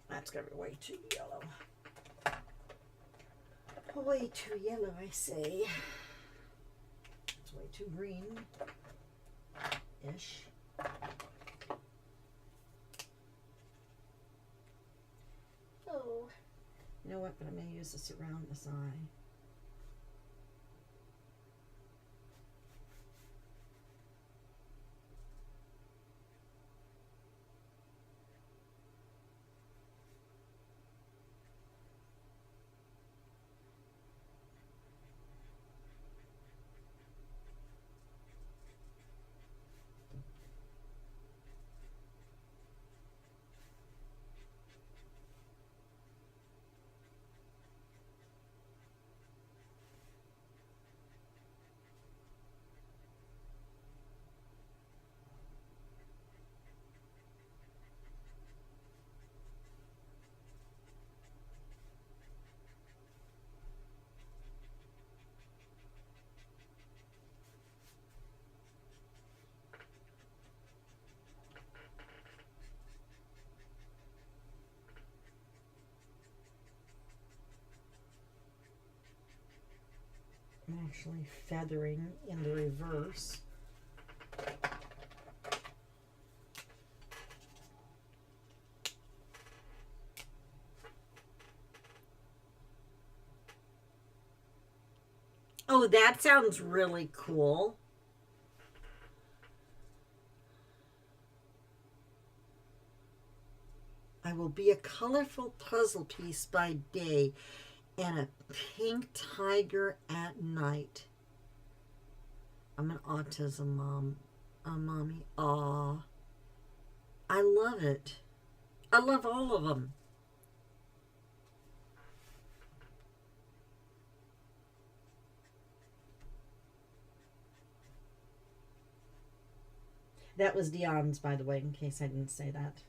That's going to be way too yellow. Way too yellow, I say. It's way too green-ish. Oh. You know what? But I'm going to use this around this eye. I'm actually feathering in the reverse. Oh, that sounds really cool. I will be a colorful puzzle piece by day and a pink tiger at night. I'm an autism mom. Mommy. Aw. I love it. I love all of them. That was Dion's, by the way, in case I didn't say that.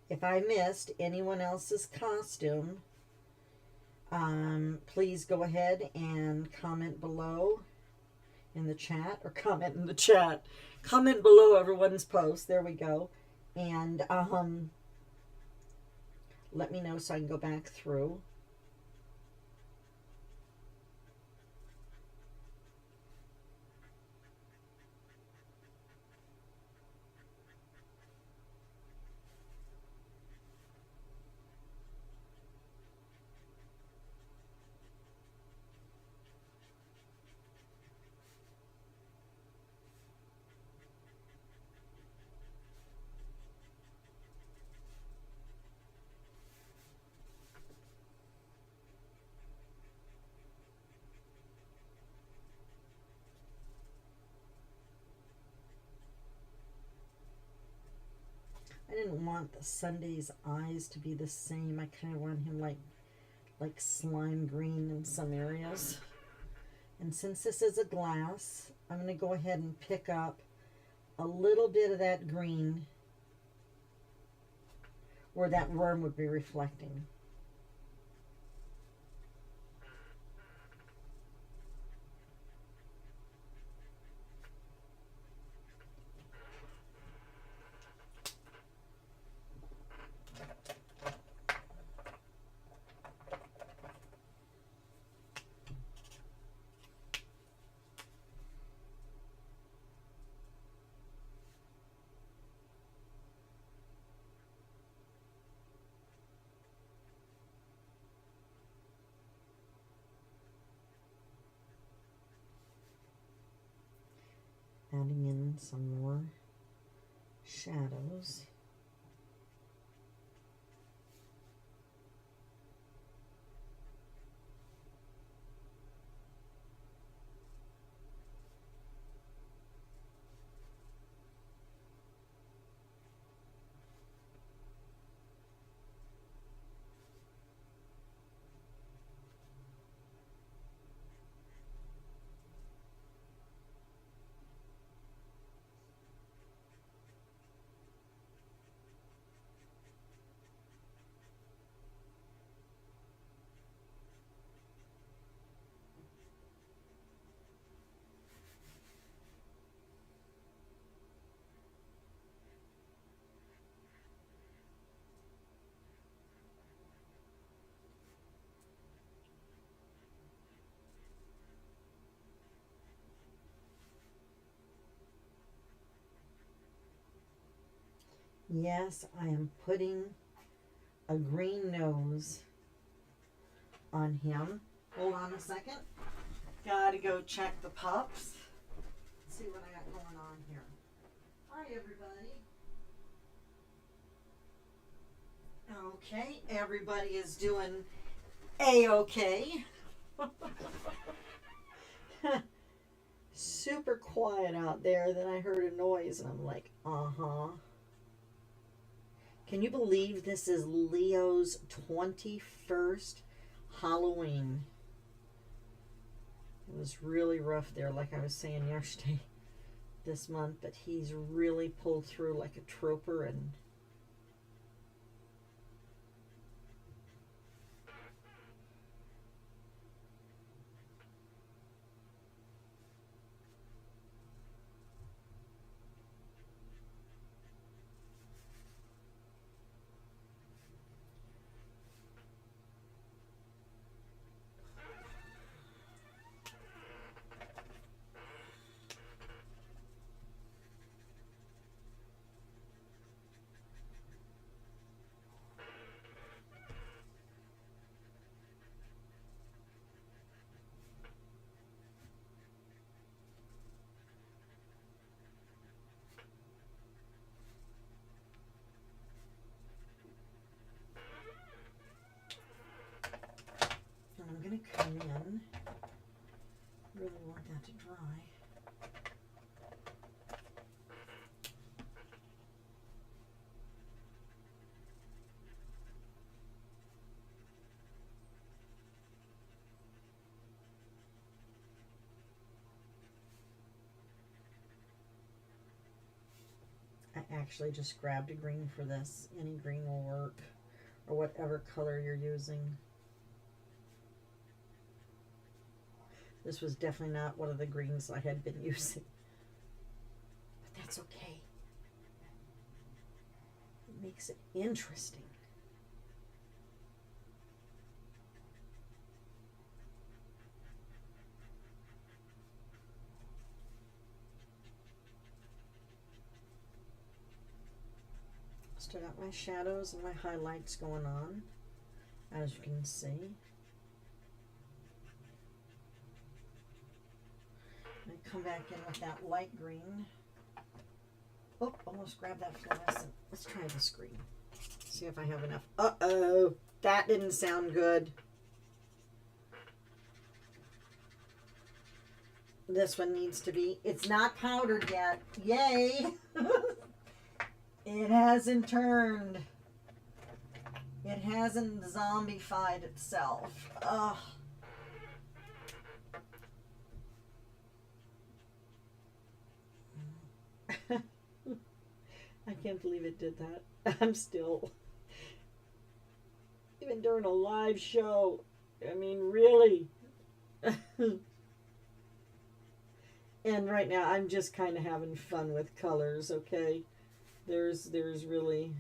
If I missed anyone else's costume, please go ahead and comment below in the chat, or comment in the chat. Comment below everyone's post. There we go. And let me know so I can go back through. I didn't want the Sunday's eyes to be the same. I kind of want him like slime green in some areas. And since this is a glass, I'm going to go ahead and pick up a little bit of that green where that worm would be reflecting. Adding in some more shadows. Yes, I am putting a green nose on him. Hold on a second. Gotta go check the pups. See what I got going on here. Hi, everybody. Okay, everybody is doing A-okay. Super quiet out there. Then I heard a noise and I'm like, uh-huh. Can you believe this is Leo's 21st Halloween? It was really rough there, like I was saying yesterday, this month, but he's really pulled through like a trooper. And I actually just grabbed a green for this. Any green will work, or whatever color you're using. This was definitely not one of the greens I had been using, but that's okay. It makes it interesting. Still got my shadows and my highlights going on, as you can see. I come back in with that light green. Oh, almost grabbed that fluorescent. Let's try this green. See if I have enough. Uh-oh, that didn't sound good. This one needs to be, it's not powdered yet. Yay! It hasn't turned. It hasn't zombified itself. Ugh. I can't believe it did that. I'm still, even during a live show, I mean, really. And right now, I'm just kind of having fun with colors, okay? There's really...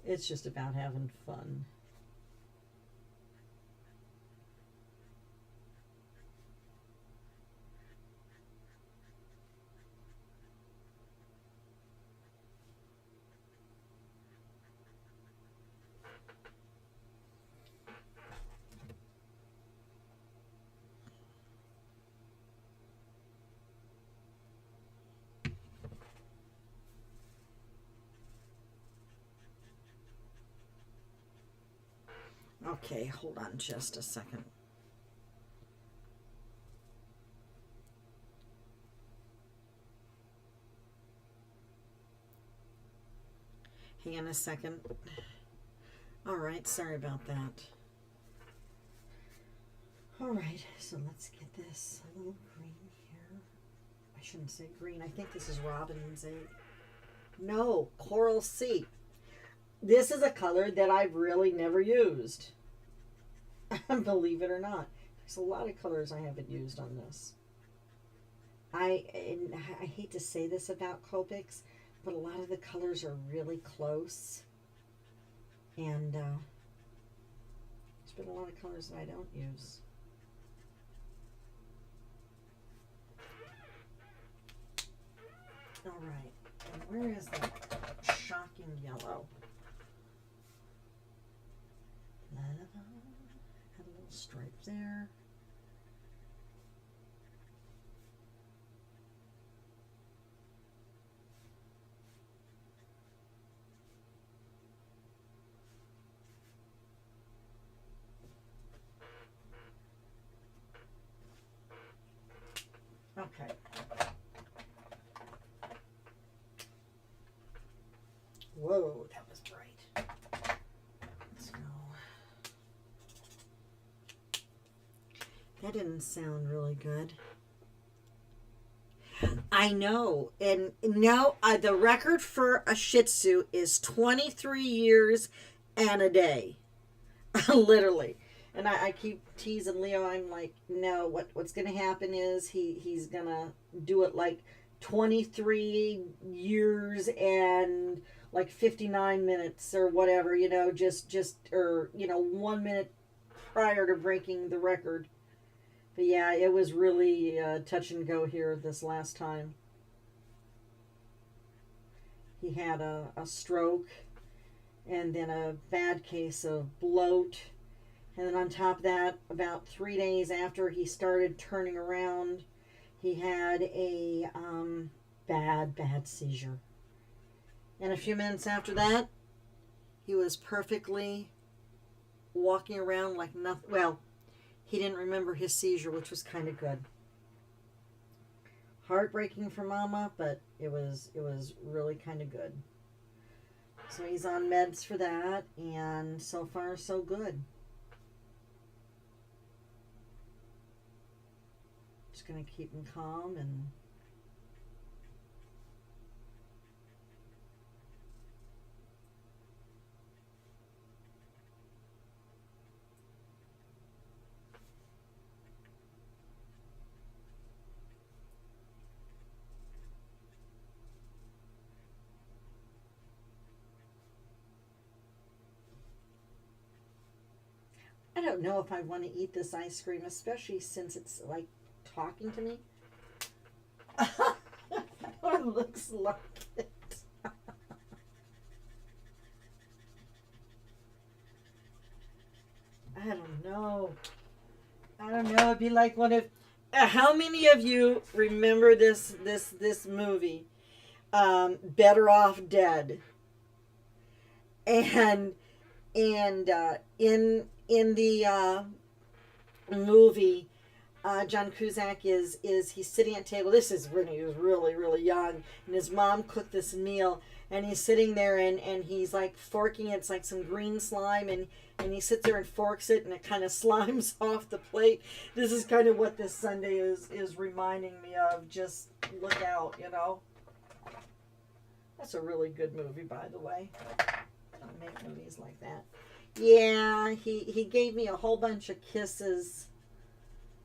It's just about having fun. Okay, hold on just a second. Hang on a second. All right, sorry about that. All right, so let's get this a little green here. I shouldn't say green. I think this is robin's egg. No, coral sea. This is a color that I've really never used. Believe it or not. There's a lot of colors I haven't used on this. I hate to say this about Copics, but a lot of the colors are really close. And there's been a lot of colors that I don't use. All right, and where is that shocking yellow? Had a little stripe there. Okay. Whoa, that was bright. Let's go. That didn't sound really good. I know. And now the record for a Shih Tzu is 23 years and a day. Literally. And I keep teasing Leo. I'm like, no, what's going to happen is he's going to do it like 23 years and like 59 minutes or whatever, you know, just or, you know, 1 minute prior to breaking the record. But yeah, it was really touch and go here this last time. He had a stroke and then a bad case of bloat. And then on top of that, about 3 days after he started turning around, he had a bad seizure. And a few minutes after that, he was perfectly walking around like nothing. Well, he didn't remember his seizure, which was kind of good. Heartbreaking for Mama, but it was really kind of good. So he's on meds for that, and so far so good. Just going to keep him calm and I don't know if I want to eat this ice cream, especially since it's like talking to me. It looks like it. I don't know. I don't know. It'd be like one of. How many of you remember this movie, Better Off Dead? And in the movie, John Cusack is he's sitting at a table. This is when he was really young, and his mom cooked this meal, and he's sitting there and he's like forking it. It's like some green slime, and he sits there and forks it, and it kind of slimes off the plate. This is kind of what this Sunday is reminding me of. Just look out, you know. That's a really good movie, by the way. I don't make movies like that. Yeah, he gave me a whole bunch of kisses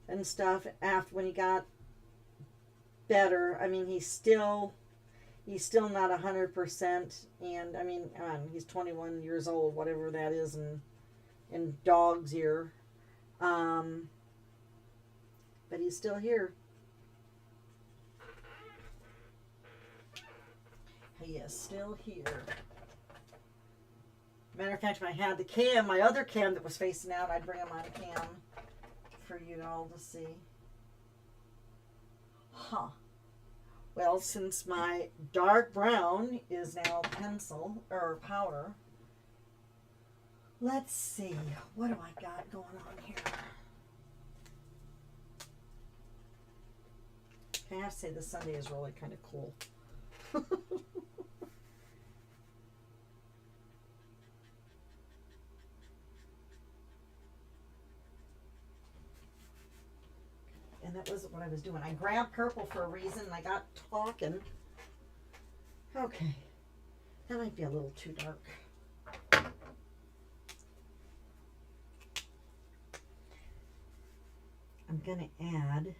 and stuff after when he got better. I mean, he's still not 100%, and I mean, he's 21 years old, whatever that is in dog's year, but he's still here. He is still here. Matter of fact, if I had the cam, my other cam that was facing out, I'd bring him on cam for you all to see. Huh. Well, since my dark brown is now pencil or powder, let's see. What do I got going on here? I have to say this Sunday is really kind of cool. And that wasn't what I was doing. I grabbed purple for a reason, and I got talking. Okay. That might be a little too dark. I'm going to add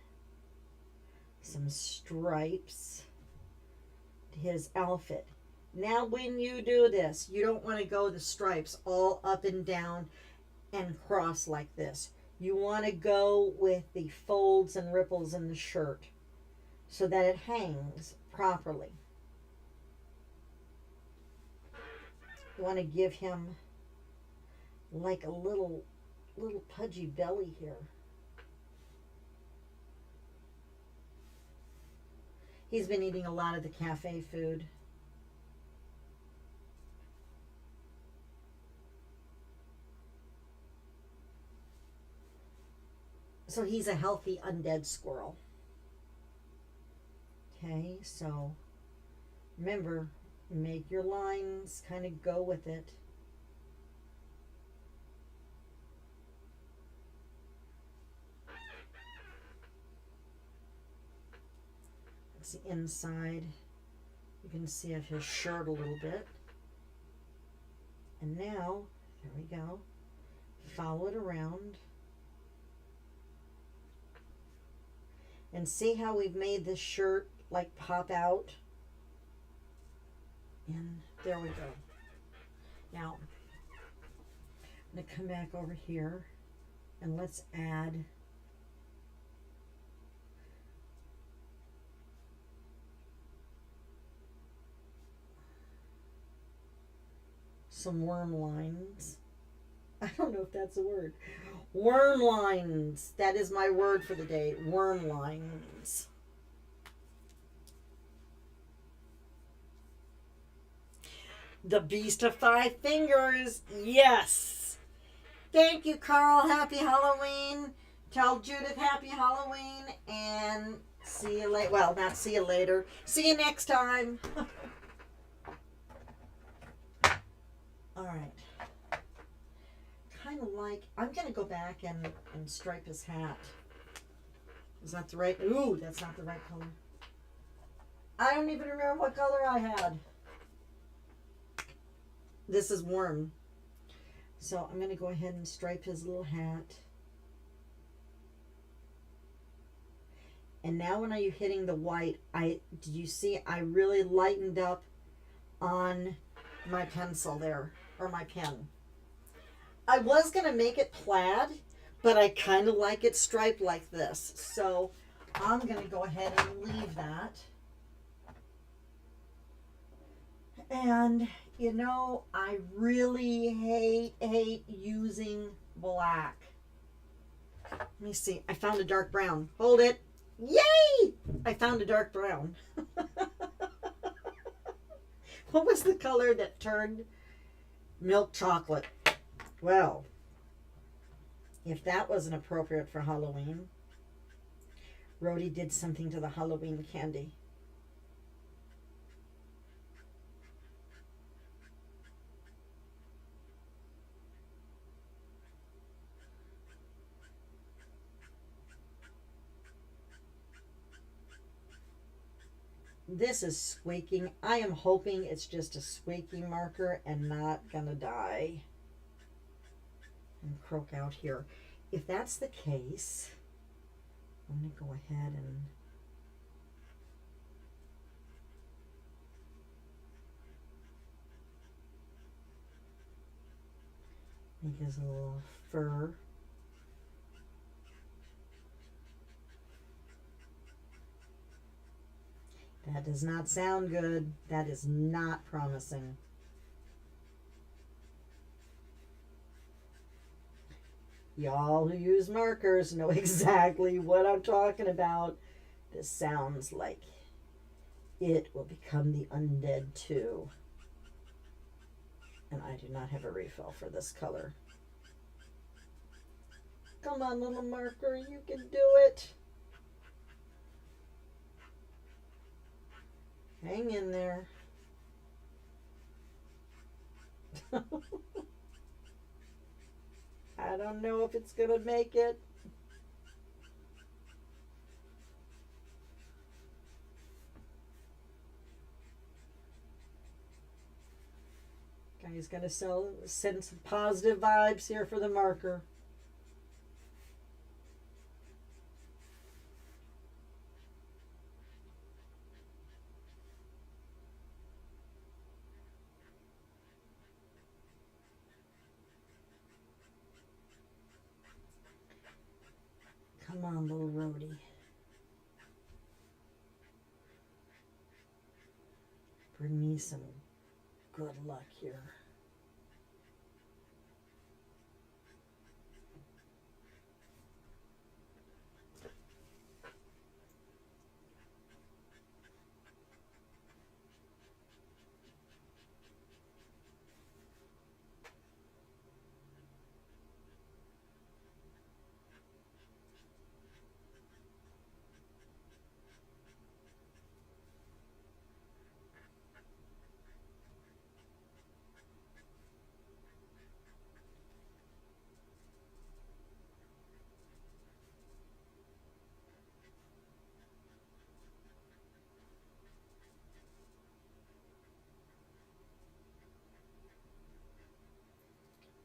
some stripes to his outfit. Now, when you do this, you don't want to go the stripes all up and down and cross like this. You want to go with the folds and ripples in the shirt so that it hangs properly. You want to give him like a little pudgy belly here. He's been eating a lot of the cafe food. So he's a healthy undead squirrel. Okay, so remember, make your lines kind of go with it. That's the inside. You can see of his shirt a little bit. And now, there we go. Follow it around. And see how we've made this shirt like pop out? And there we go. Now, I'm going to come back over here and let's add some worm lines. I don't know if that's a word. Worm lines. That is my word for the day. Worm lines. The Beast of Five Fingers. Yes. Thank you, Carl. Happy Halloween. Tell Judith happy Halloween. And see you later. Well, not see you later. See you next time. All right. Kind of like, I'm going to go back and stripe his hat. Is that the right? Ooh, that's not the right color. I don't even remember what color I had. This is warm. So I'm going to go ahead and stripe his little hat. And now when are you hitting the white, did you see I really lightened up on my pencil there, or my pen. I was going to make it plaid, but I kind of like it striped like this. So I'm going to go ahead and leave that. And, you know, I really hate using black. Let me see. I found a dark brown. Hold it. Yay! I found a dark brown. What was the color that turned milk chocolate? Well, if that wasn't appropriate for Halloween, Rhodey did something to the Halloween candy. This is squeaking. I am hoping it's just a squeaking marker and not gonna die and croak out here. If that's the case, I'm gonna go ahead and make his little fur. That does not sound good. That is not promising. Y'all who use markers know exactly what I'm talking about. This sounds like it will become the undead too. And I do not have a refill for this color. Come on, little marker, you can do it. Hang in there. I don't know if it's going to make it. Guy's going to send some positive vibes here for the marker. Come on, little Rhodey. Bring me some good luck here.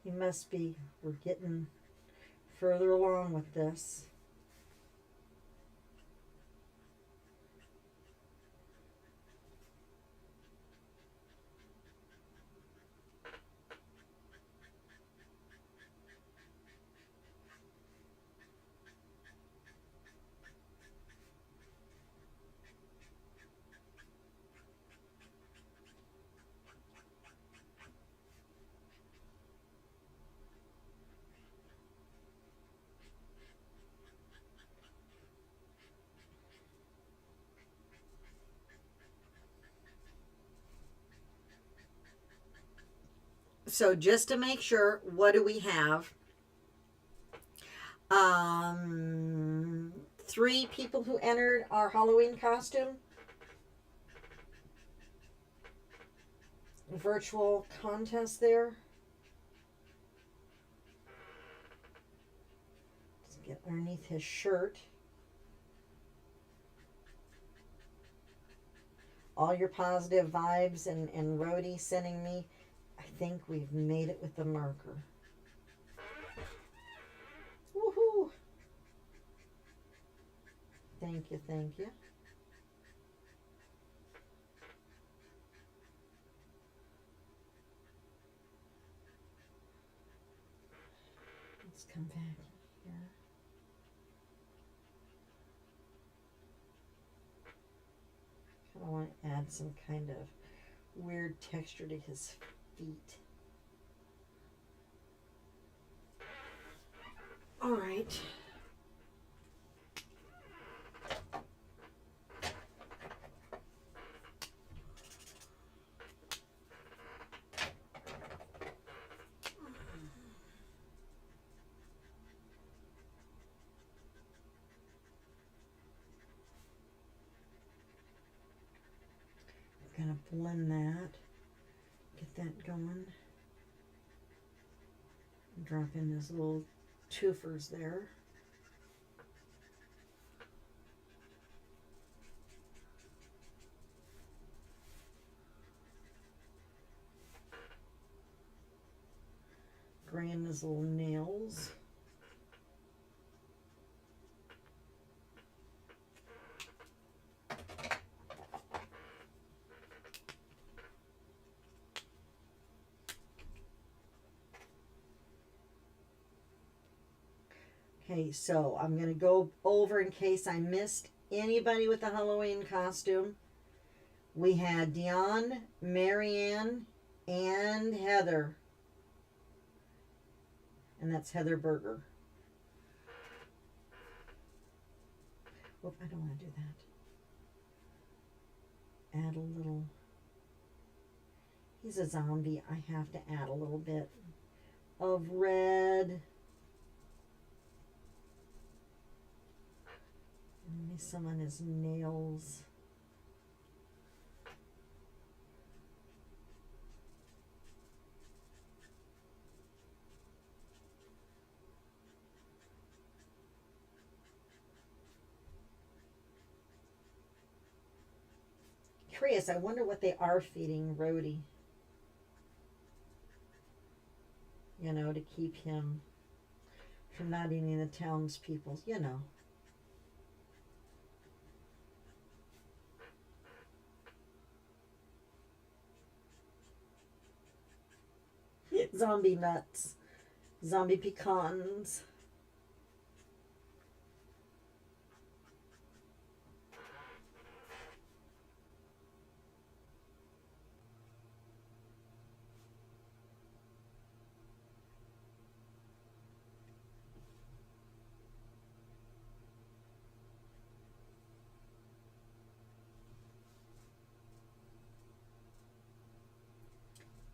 He must be. We're getting further along with this. So just to make sure, what do we have? 3 people who entered our Halloween costume. Virtual contest there. get underneath his shirt. All your positive vibes and Rhodey sending me. I think we've made it with the marker. Woohoo! Thank you, thank you. Let's come back here. I want to add some kind of weird texture to his feet. All right. Gonna blend that, get that going. Drop in his little twofers there. Gray in his little nails. Okay, so I'm going to go over in case I missed anybody with a Halloween costume. We had Dion, Marianne, and Heather. And that's Heather Berger. Whoop, I don't want to do that. Add a little. He's a zombie. I have to add a little bit of red. Maybe some on his nails. Curious, I wonder what they are feeding Rhodey. You know, to keep him from not eating the townspeople, you know. Zombie nuts, zombie pecans.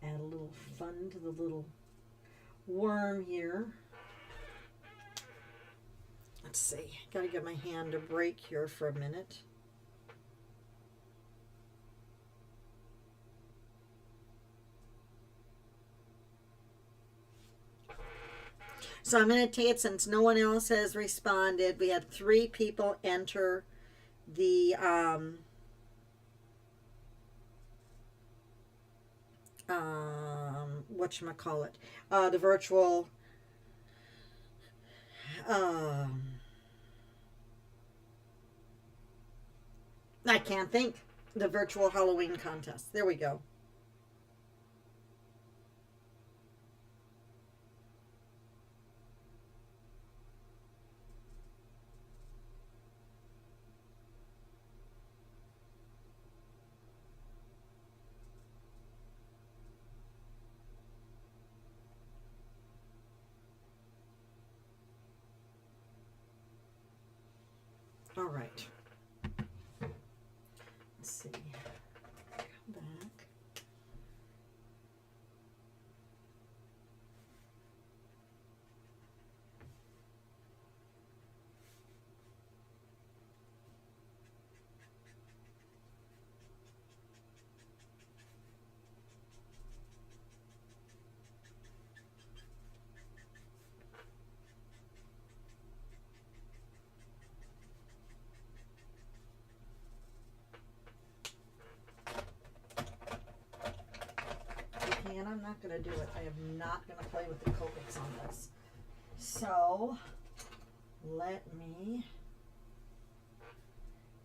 Add a little fun to the little worm here. Let's see. Gotta get my hand to break here for a minute. So I'm going to take it, since no one else has responded. We had 3 people enter the whatchamacallit, the virtual I can't think, the virtual Halloween contest. There we go. All right. Let's see. Come back. to do it. I am not going to play with the Copics on this. So let me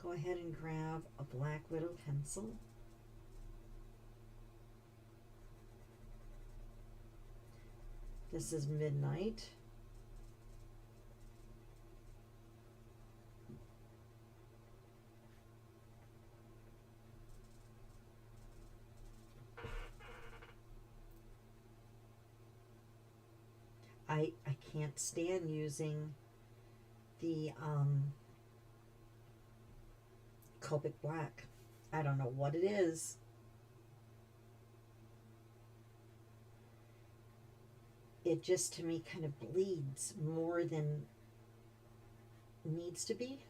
go ahead and grab a Black Widow pencil. This is Midnight. I can't stand using the Copic Black. I don't know what it is. It just, to me, kind of bleeds more than needs to be.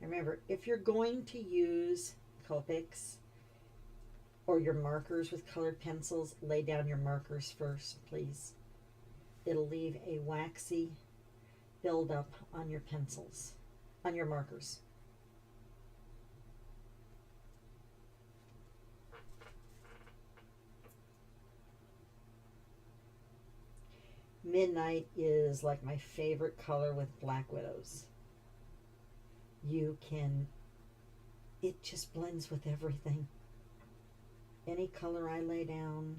Remember, if you're going to use Copics or your markers with colored pencils, lay down your markers first, please. It'll leave a waxy buildup on your pencils, on your markers. Midnight is like my favorite color with Black Widows. You can, it just blends with everything. Any color I lay down.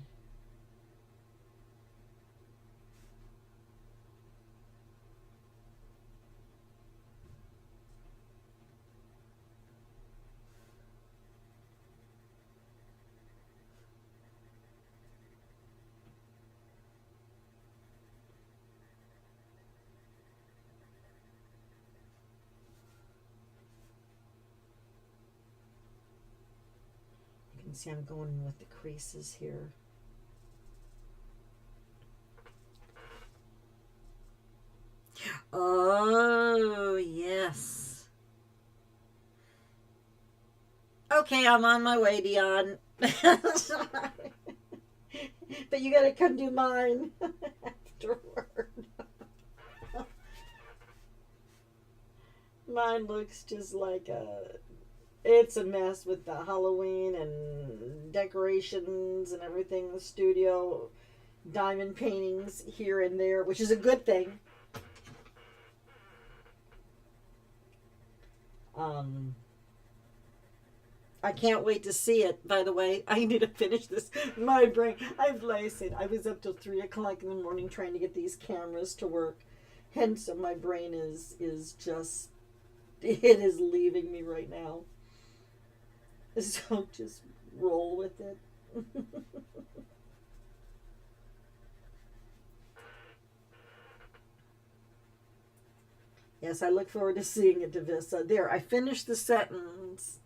See, I'm going with the creases here. Oh, yes. Okay, I'm on my way, Dion. Sorry. But you gotta come do mine afterward. Mine looks just like it's a mess with the Halloween and decorations and everything in the studio. Diamond paintings here and there, which is a good thing. I can't wait to see it, by the way. I need to finish this. My brain, I was up till 3 o'clock in the morning trying to get these cameras to work. And so my brain is just, it is leaving me right now. So just roll with it. Yes, I look forward to seeing it, Davissa. There, I finished the sentence.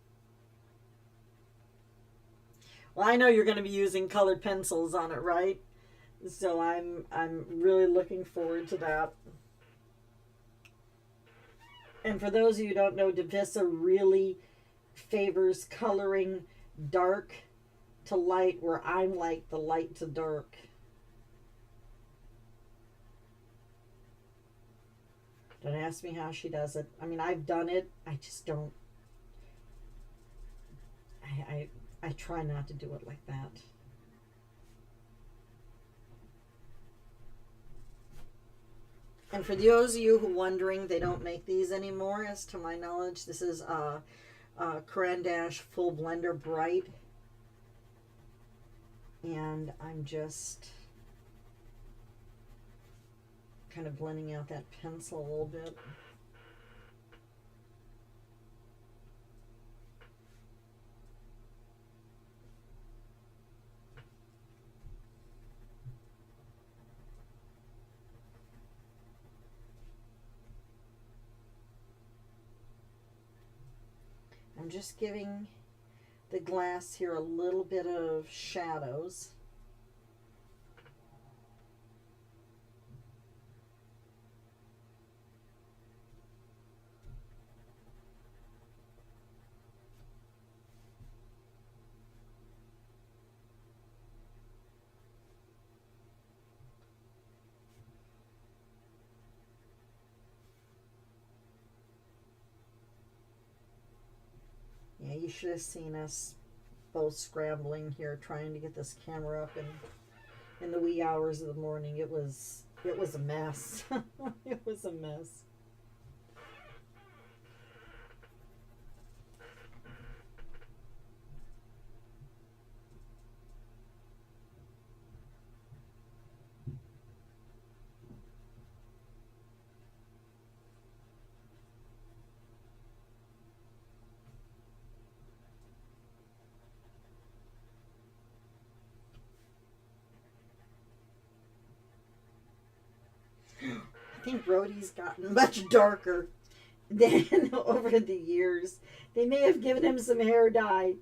Well, I know you're going to be using colored pencils on it, right? So I'm really looking forward to that. And for those of you who don't know, Davissa really favors coloring dark to light, where I'm like the light to dark. Don't ask me how she does it. I mean, I've done it. I just don't. I try not to do it like that. And for those of you who are wondering, they don't make these anymore, as to my knowledge. This is Caran d'Ache Full Blender Bright. And I'm just kind of blending out that pencil a little bit. I'm just giving the glass here a little bit of shadows. You should have seen us both scrambling here trying to get this camera up in the wee hours of the morning. It was a mess. It was a mess. I think Brody's gotten much darker than over the years. They may have given him some hair dye.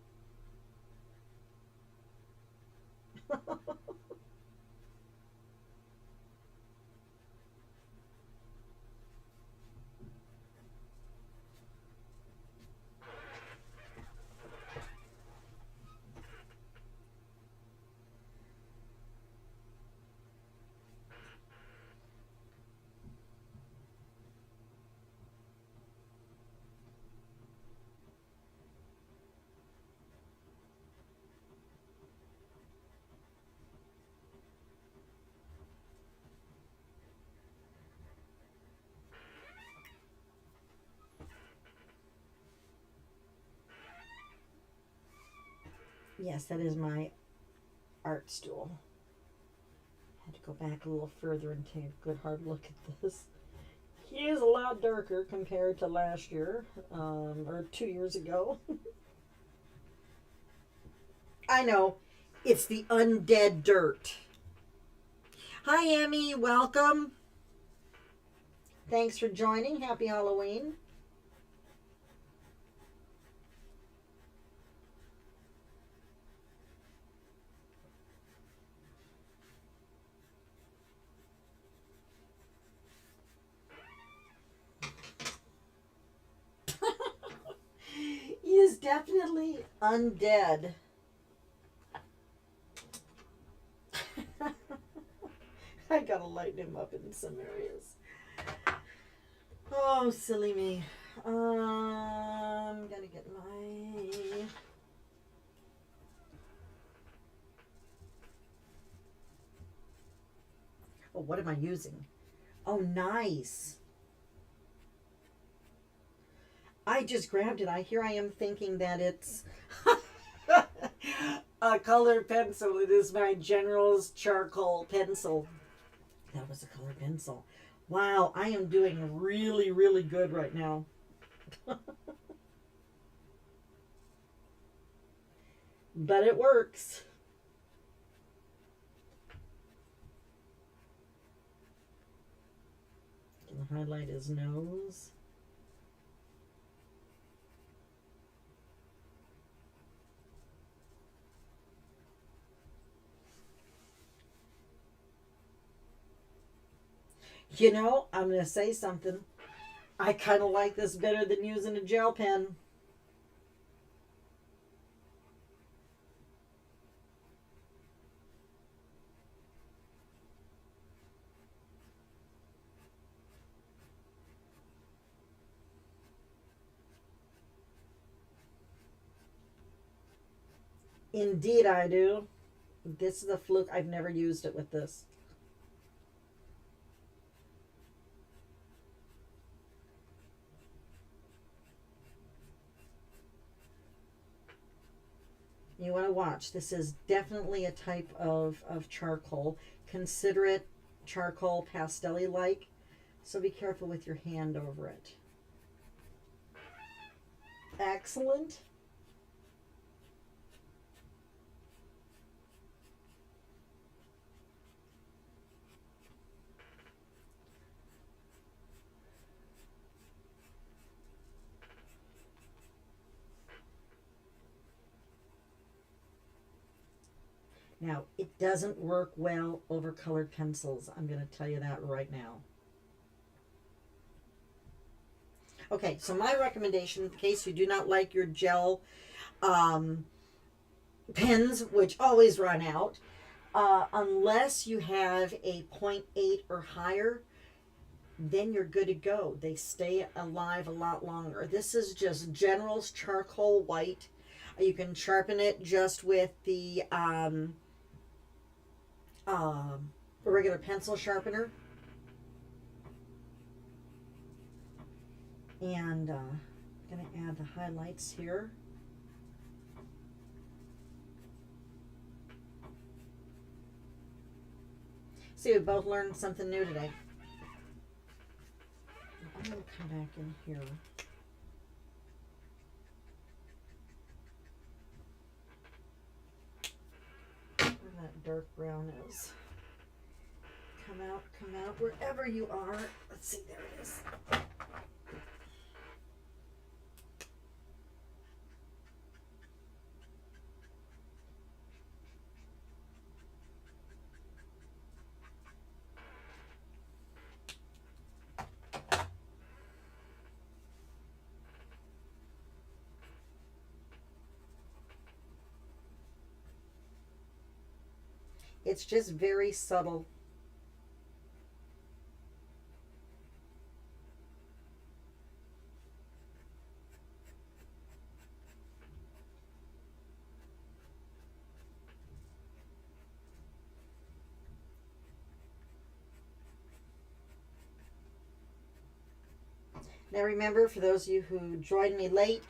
Yes, that is my art stool. I had to go back a little further and take a good hard look at this. He is a lot darker compared to last year, or 2 years ago. I know, it's the undead dirt. Hi, Emmy, welcome. Thanks for joining. Happy Halloween. He is definitely undead. I gotta lighten him up in some areas. Oh, silly me. I'm gonna get my... Oh, what am I using? Oh, nice. I just grabbed it. Here I am thinking that it's a colored pencil. It is my General's charcoal pencil. That was a colored pencil. Wow, I am doing really, really good right now. But it works. Can highlight his nose. You know, I'm going to say something. I kind of like this better than using a gel pen. Indeed I do. This is a fluke. I've never used it with this. You want to watch. This is definitely a type of charcoal. Consider it charcoal pastel-y like. So be careful with your hand over it. Excellent. Now, it doesn't work well over colored pencils. I'm going to tell you that right now. Okay, so my recommendation, in case you do not like your gel pens, which always run out, unless you have a 0.8 or higher, then you're good to go. They stay alive a lot longer. This is just General's charcoal white. You can sharpen it just with the regular pencil sharpener. And I'm going to add the highlights here. See, we both learned something new today. I'm going to come back in here. Where that dark brown is. Come out, wherever you are. Let's see, there it is. It's just very subtle. Now remember, for those of you who joined me late,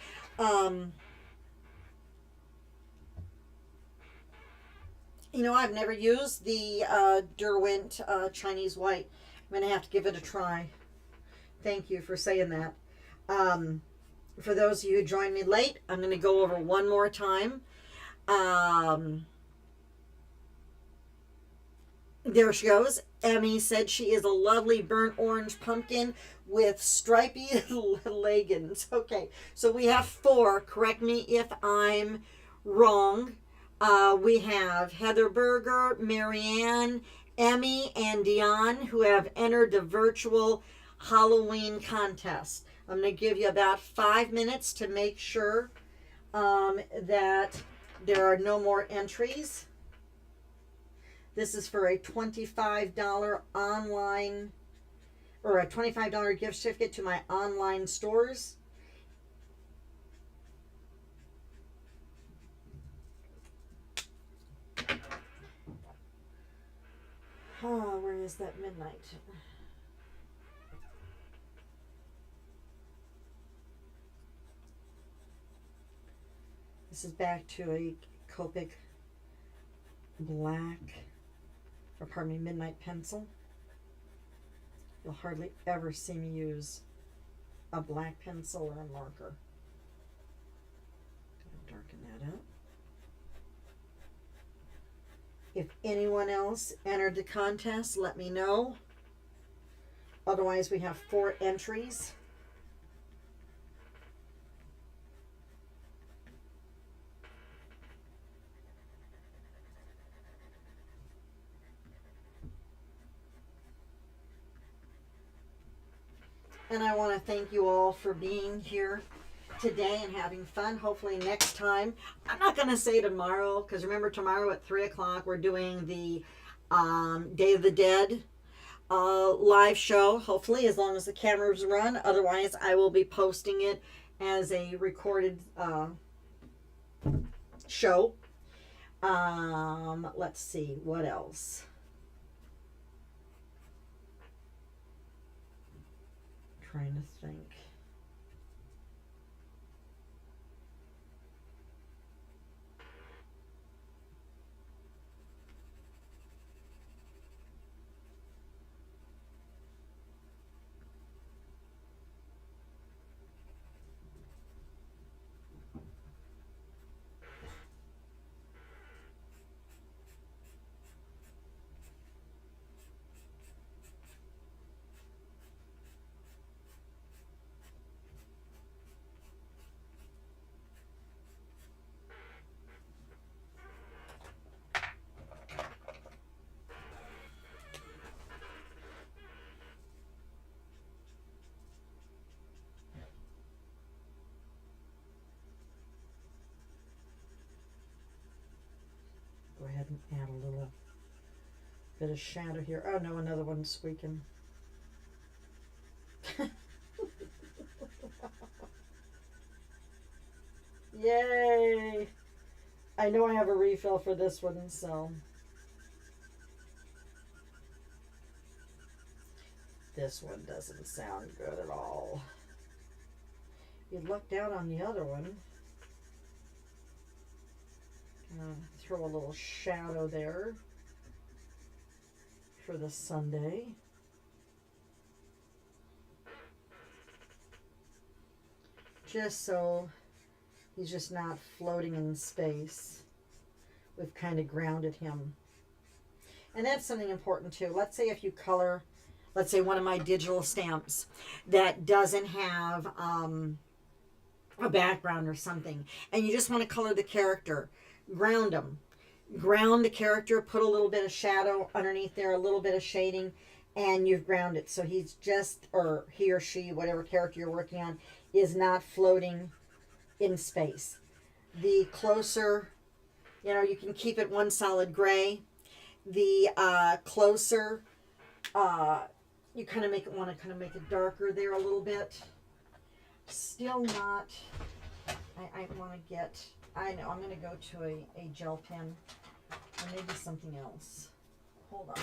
you know, I've never used the Derwent Chinese White. I'm going to have to give it a try. Thank you for saying that. For those of you who joined me late, I'm going to go over one more time. There she goes. Emmy said she is a lovely burnt orange pumpkin with stripy leggings. Okay, so we have 4. Correct me if I'm wrong. We have Heather Berger, Marianne, Emmy, and Dion, who have entered the virtual Halloween contest. I'm going to give you about 5 minutes to make sure that there are no more entries. This is for a $25 online, or a $25 gift certificate to my online stores. Oh, where is that midnight? This is back to a Copic black, or pardon me, midnight pencil. You'll hardly ever see me use a black pencil or a marker. Gonna darken that up. If anyone else entered the contest, let me know. Otherwise, we have 4 entries. And I want to thank you all for being here today and having fun. Hopefully next time, I'm not going to say tomorrow, because remember, tomorrow at 3 o'clock we're doing the Day of the Dead live show, hopefully, as long as the cameras run. Otherwise, I will be posting it as a recorded show. Let's see, what else? Trying to think. Go ahead and add a little bit of shadow here. Oh no, another one's squeaking. Yay! I know I have a refill for this one, so. This one doesn't sound good at all. You lucked out on the other one. Throw a little shadow there for the Sunday. Just so he's just not floating in space. We've kind of grounded him. And that's something important too. Let's say if you color, let's say one of my digital stamps that doesn't have a background or something, and you just want to color the character, ground them. Ground the character, put a little bit of shadow underneath there, a little bit of shading, and you've grounded. So he's just, or he or she, whatever character you're working on, is not floating in space. The closer, you can keep it one solid gray. The closer, you kind of want to make it darker there a little bit. Still not, I want to get, I know, I'm going to go to a gel pen or maybe something else. Hold on.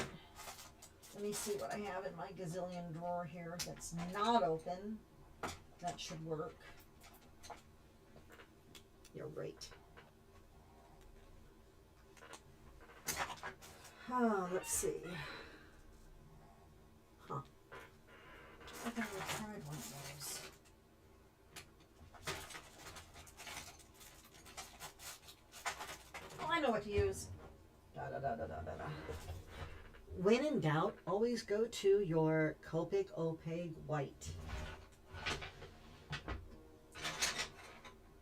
Let me see what I have in my gazillion drawer here that's not open. That should work. You're right. Let's see. I think I tried one of those. Oh, I know what to use. When in doubt, always go to your Copic Opaque White.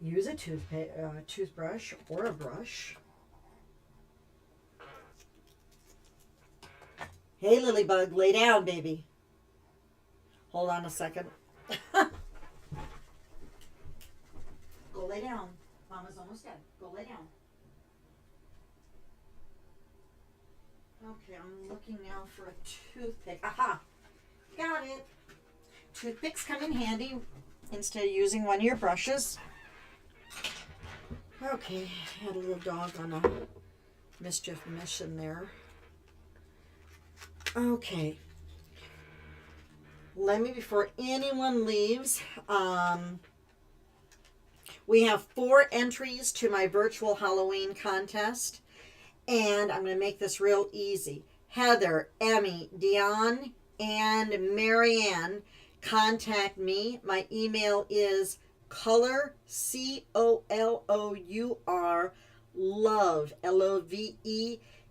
Use a toothbrush or a brush. Hey, Lilybug, lay down, baby. Hold on a second. Go lay down. Mama's almost dead. Go lay down. Okay, I'm looking now for a toothpick. Aha! Got it. Toothpicks come in handy instead of using one of your brushes. Okay, had a little dog on a mischief mission there. Okay. Let me, before anyone leaves, we have 4 entries to my virtual Halloween contest. And I'm going to make this real easy. Heather, Emmy, Dion, and Marianne, contact me. My email is color, COLOUR, love, LOVE,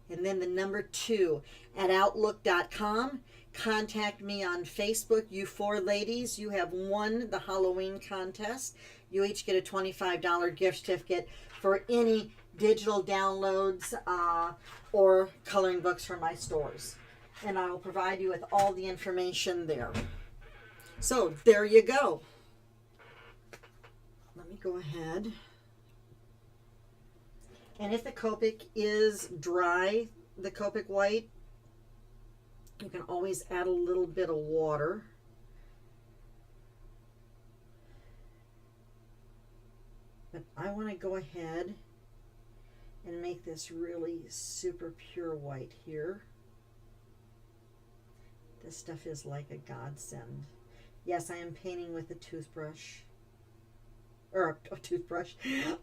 and then the number 2 at outlook.com. Contact me on Facebook. You 4 ladies, you have won the Halloween contest. You each get a $25 gift certificate for any digital downloads or coloring books from my stores. And I will provide you with all the information there. So there you go. Let me go ahead. And if the Copic is dry, the Copic White, you can always add a little bit of water. But I want to go ahead and make this really super pure white here. This stuff is like a godsend. Yes, I am painting with a toothbrush. Or a toothbrush.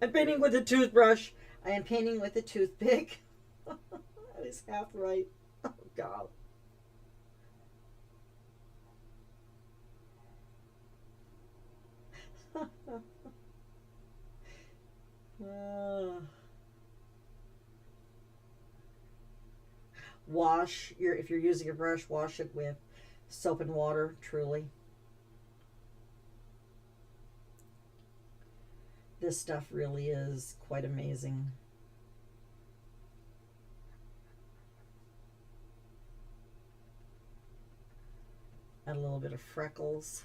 I'm painting with a toothbrush. I am painting with a toothpick. That is half right. Oh, God. Wash your, if you're using a brush, wash it with soap and water, truly. This stuff really is quite amazing. Add a little bit of freckles.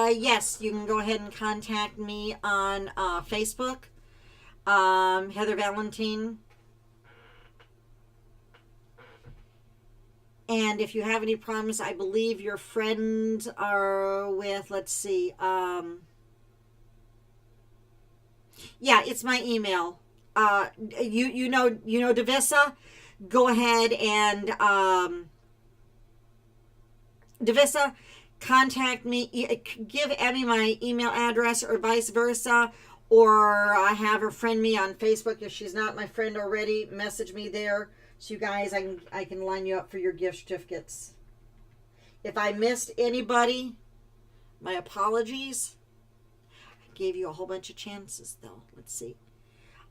Yes, you can go ahead and contact me on Facebook. Heather Valentine. And if you have any problems, I believe your friends are with, let's see, yeah, it's my email. You know Davissa. Go ahead and Davissa, contact me. Give Emmy my email address, or vice versa, or have her friend me on Facebook if she's not my friend already. Message me there, so you guys, I can line you up for your gift certificates. If I missed anybody, my apologies. Gave you a whole bunch of chances, though. Let's see.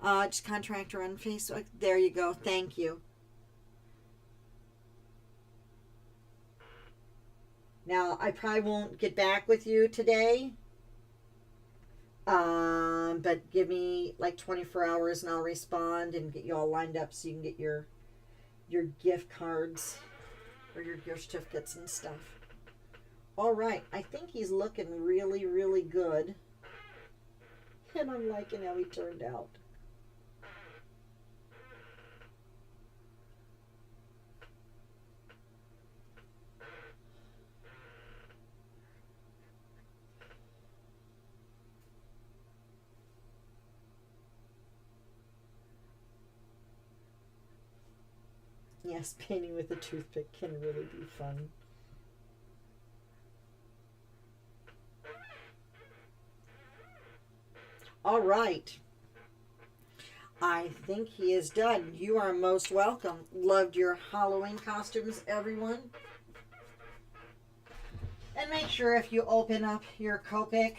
Just contact her on Facebook. There you go. Thank you. Now, I probably won't get back with you today. But give me like 24 hours and I'll respond and get you all lined up so you can get your gift cards or your gift certificates and stuff. All right. I think he's looking really, really good. And I'm liking how he turned out. Yes, painting with a toothpick can really be fun. All right. I think he is done. You are most welcome. Loved your Halloween costumes, everyone. And make sure if you open up your Copic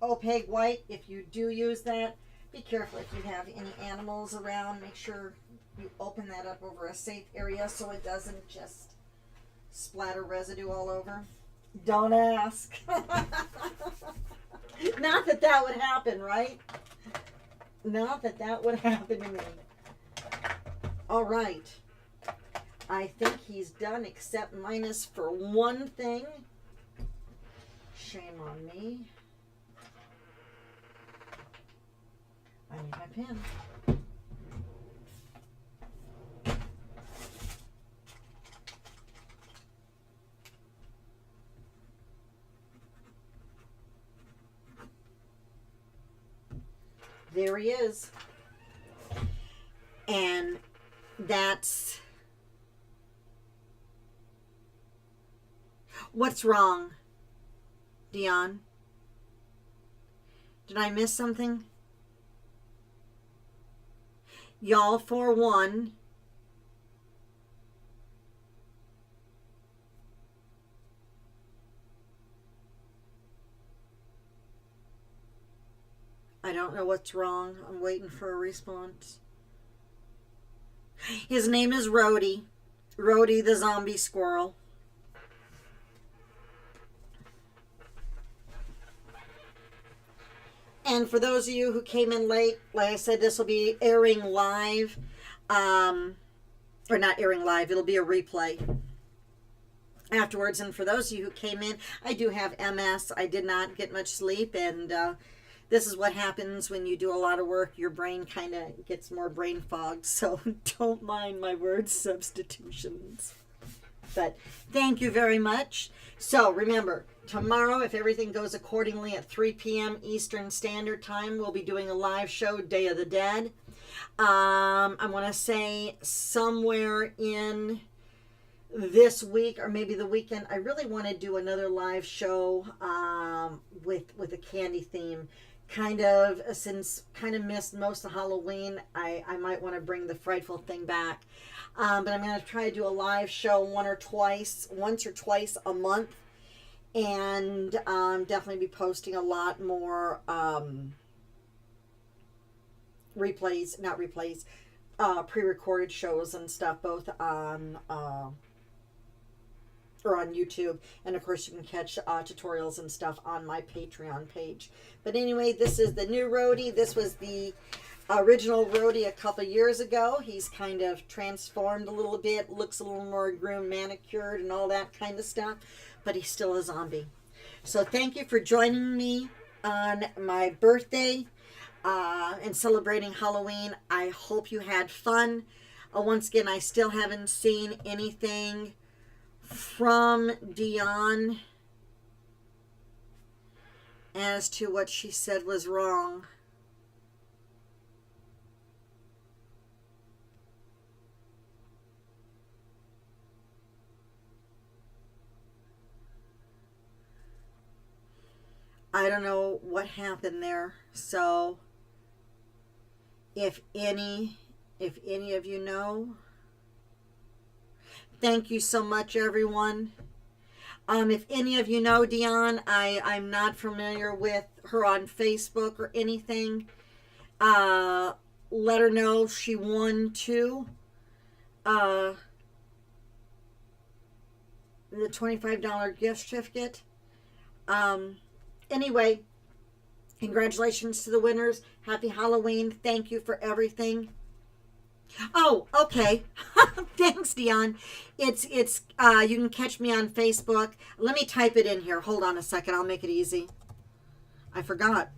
opaque white, if you do use that, be careful if you have any animals around. Make sure you open that up over a safe area so it doesn't just splatter residue all over. Don't ask. Not that that would happen, right? Not that that would happen to me. All right. I think he's done, except minus for one thing. Shame on me. I need my pen. There he is. And that's... What's wrong, Dion? Did I miss something? Y'all for one. I don't know what's wrong. I'm waiting for a response. His name is Rhodey. Rhodey the zombie squirrel. And for those of you who came in late, like I said, this will be airing live. Or not airing live, it'll be a replay afterwards. And for those of you who came in, I do have MS. I did not get much sleep, and this is what happens when you do a lot of work. Your brain kind of gets more brain fogged, so don't mind my word substitutions. But thank you very much. So remember, tomorrow, if everything goes accordingly, at 3 p.m. Eastern Standard Time, we'll be doing a live show, Day of the Dead. I want to say somewhere in this week or maybe the weekend, I really want to do another live show with a candy theme. Since missed most of Halloween, I might want to bring the Frightful Thing back. But I'm going to try to do a live show once or twice a month. And definitely be posting a lot more pre-recorded shows and stuff, both on YouTube, and of course you can catch tutorials and stuff on my Patreon page. But anyway, this is the new Rhodey. This was the original Rhodey a couple years ago. He's kind of transformed a little bit, looks a little more groomed, manicured, and all that kind of stuff, but he's still a zombie. So thank you for joining me on my birthday. and celebrating Halloween. I hope you had fun. Once again, I still haven't seen anything from Dion as to what she said was wrong. I don't know what happened there. So if any of you know, thank you so much, everyone. If any of you know Dion, I'm not familiar with her on Facebook or anything. Let her know she won too. The $25 gift certificate. Anyway, congratulations to the winners. Happy Halloween. Thank you for everything. Oh, okay. Thanks, Dion. It's you can catch me on Facebook. Let me type it in here. Hold on a second. I'll make it easy. I forgot.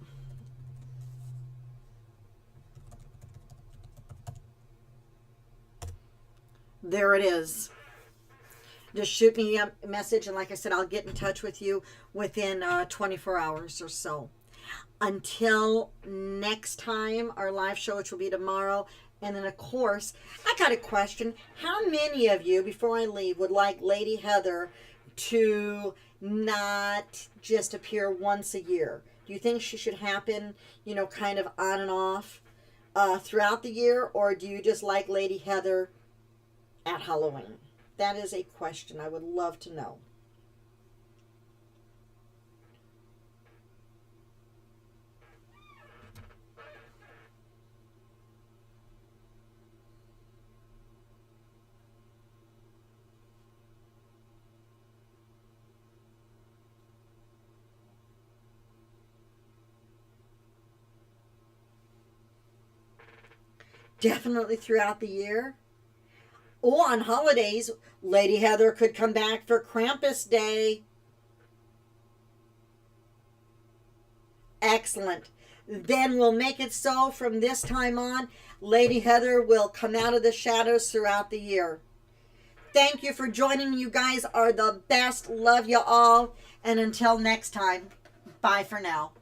There it is. Just shoot me a message, and like I said, I'll get in touch with you within 24 hours or so. Until next time, our live show, which will be tomorrow. And then, of course, I got a question. How many of you, before I leave, would like Lady Heather to not just appear once a year? Do you think she should happen, kind of on and off throughout the year? Or do you just like Lady Heather at Halloween? That is a question I would love to know. Definitely throughout the year. Or on holidays, Lady Heather could come back for Krampus Day. Excellent. Then we'll make it so from this time on, Lady Heather will come out of the shadows throughout the year. Thank you for joining. You guys are the best. Love you all. And until next time, bye for now.